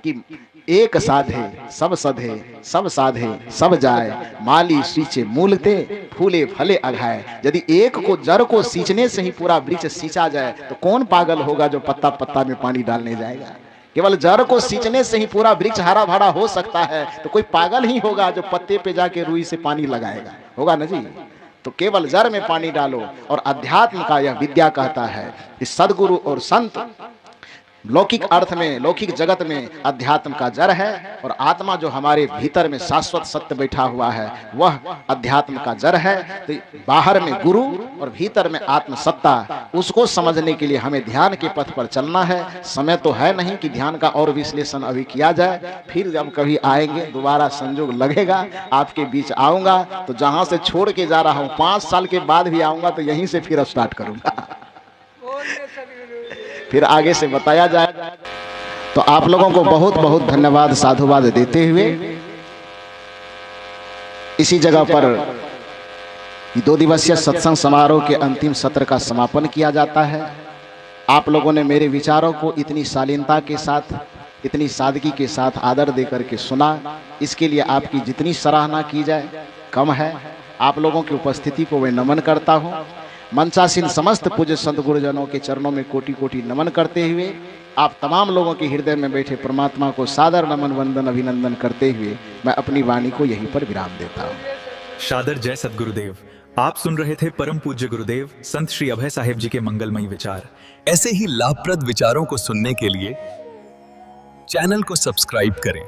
कि एक साधे सब सधे, सब साधे सब जाए, माली सींचे मूलते, फूले फले अघाए। यदि एक को जड़ को सींचने से ही पूरा वृक्ष सींचा जाए तो कौन पागल होगा जो पत्ता पत्ता में पानी डालने जाएगा? केवल जड़ को सींचने से ही पूरा वृक्ष हरा भरा हो सकता है, तो कोई पागल ही होगा जो पत्ते पे जाके रुई से पानी लगाएगा, होगा ना जी? तो केवल जड़ में पानी डालो। और अध्यात्म का यह विद्या कहता है कि सदगुरु और संत लौकिक अर्थ में, लौकिक जगत में अध्यात्म का जड़ है, और आत्मा जो हमारे भीतर में शाश्वत सत्य बैठा हुआ है वह अध्यात्म का जड़ है। तो बाहर में गुरु और भीतर में आत्म सत्ता, उसको समझने के लिए हमें ध्यान के पथ पर चलना है। समय तो है नहीं कि ध्यान का और विश्लेषण अभी किया जाए, फिर जब कभी आएंगे दोबारा संजोग लगेगा, आपके बीच आऊंगा तो जहां से छोड़ के जा रहा हूं 5 साल के बाद भी आऊंगा तो यहीं से फिर स्टार्ट करूंगा, फिर आगे से बताया जाए। तो आप लोगों को बहुत बहुत धन्यवाद, साधुवाद देते हुए इसी जगह पर 2 दिवसीय सत्संग समारोह के अंतिम सत्र का समापन किया जाता है। आप लोगों ने मेरे विचारों को इतनी शालीनता के साथ, इतनी सादगी के साथ आदर देकर के सुना, इसके लिए आपकी जितनी सराहना की जाए कम है। आप लोगों की उपस्थिति को मैं नमन करता हूँ। मंचासीन समस्त पूज्य संत गुरुजनों के चरणों में कोटि कोटि नमन करते हुए, आप तमाम लोगों के हृदय में बैठे परमात्मा को सादर नमन वंदन अभिनंदन करते हुए मैं अपनी वाणी को यहीं पर विराम देता हूँ। शादर जय सद्गुरुदेव। आप सुन रहे थे परम पूज्य गुरुदेव संत श्री अभय साहेब जी के मंगलमयी विचार। ऐसे ही लाभप्रद विचारों को सुनने के लिए चैनल को सब्सक्राइब करें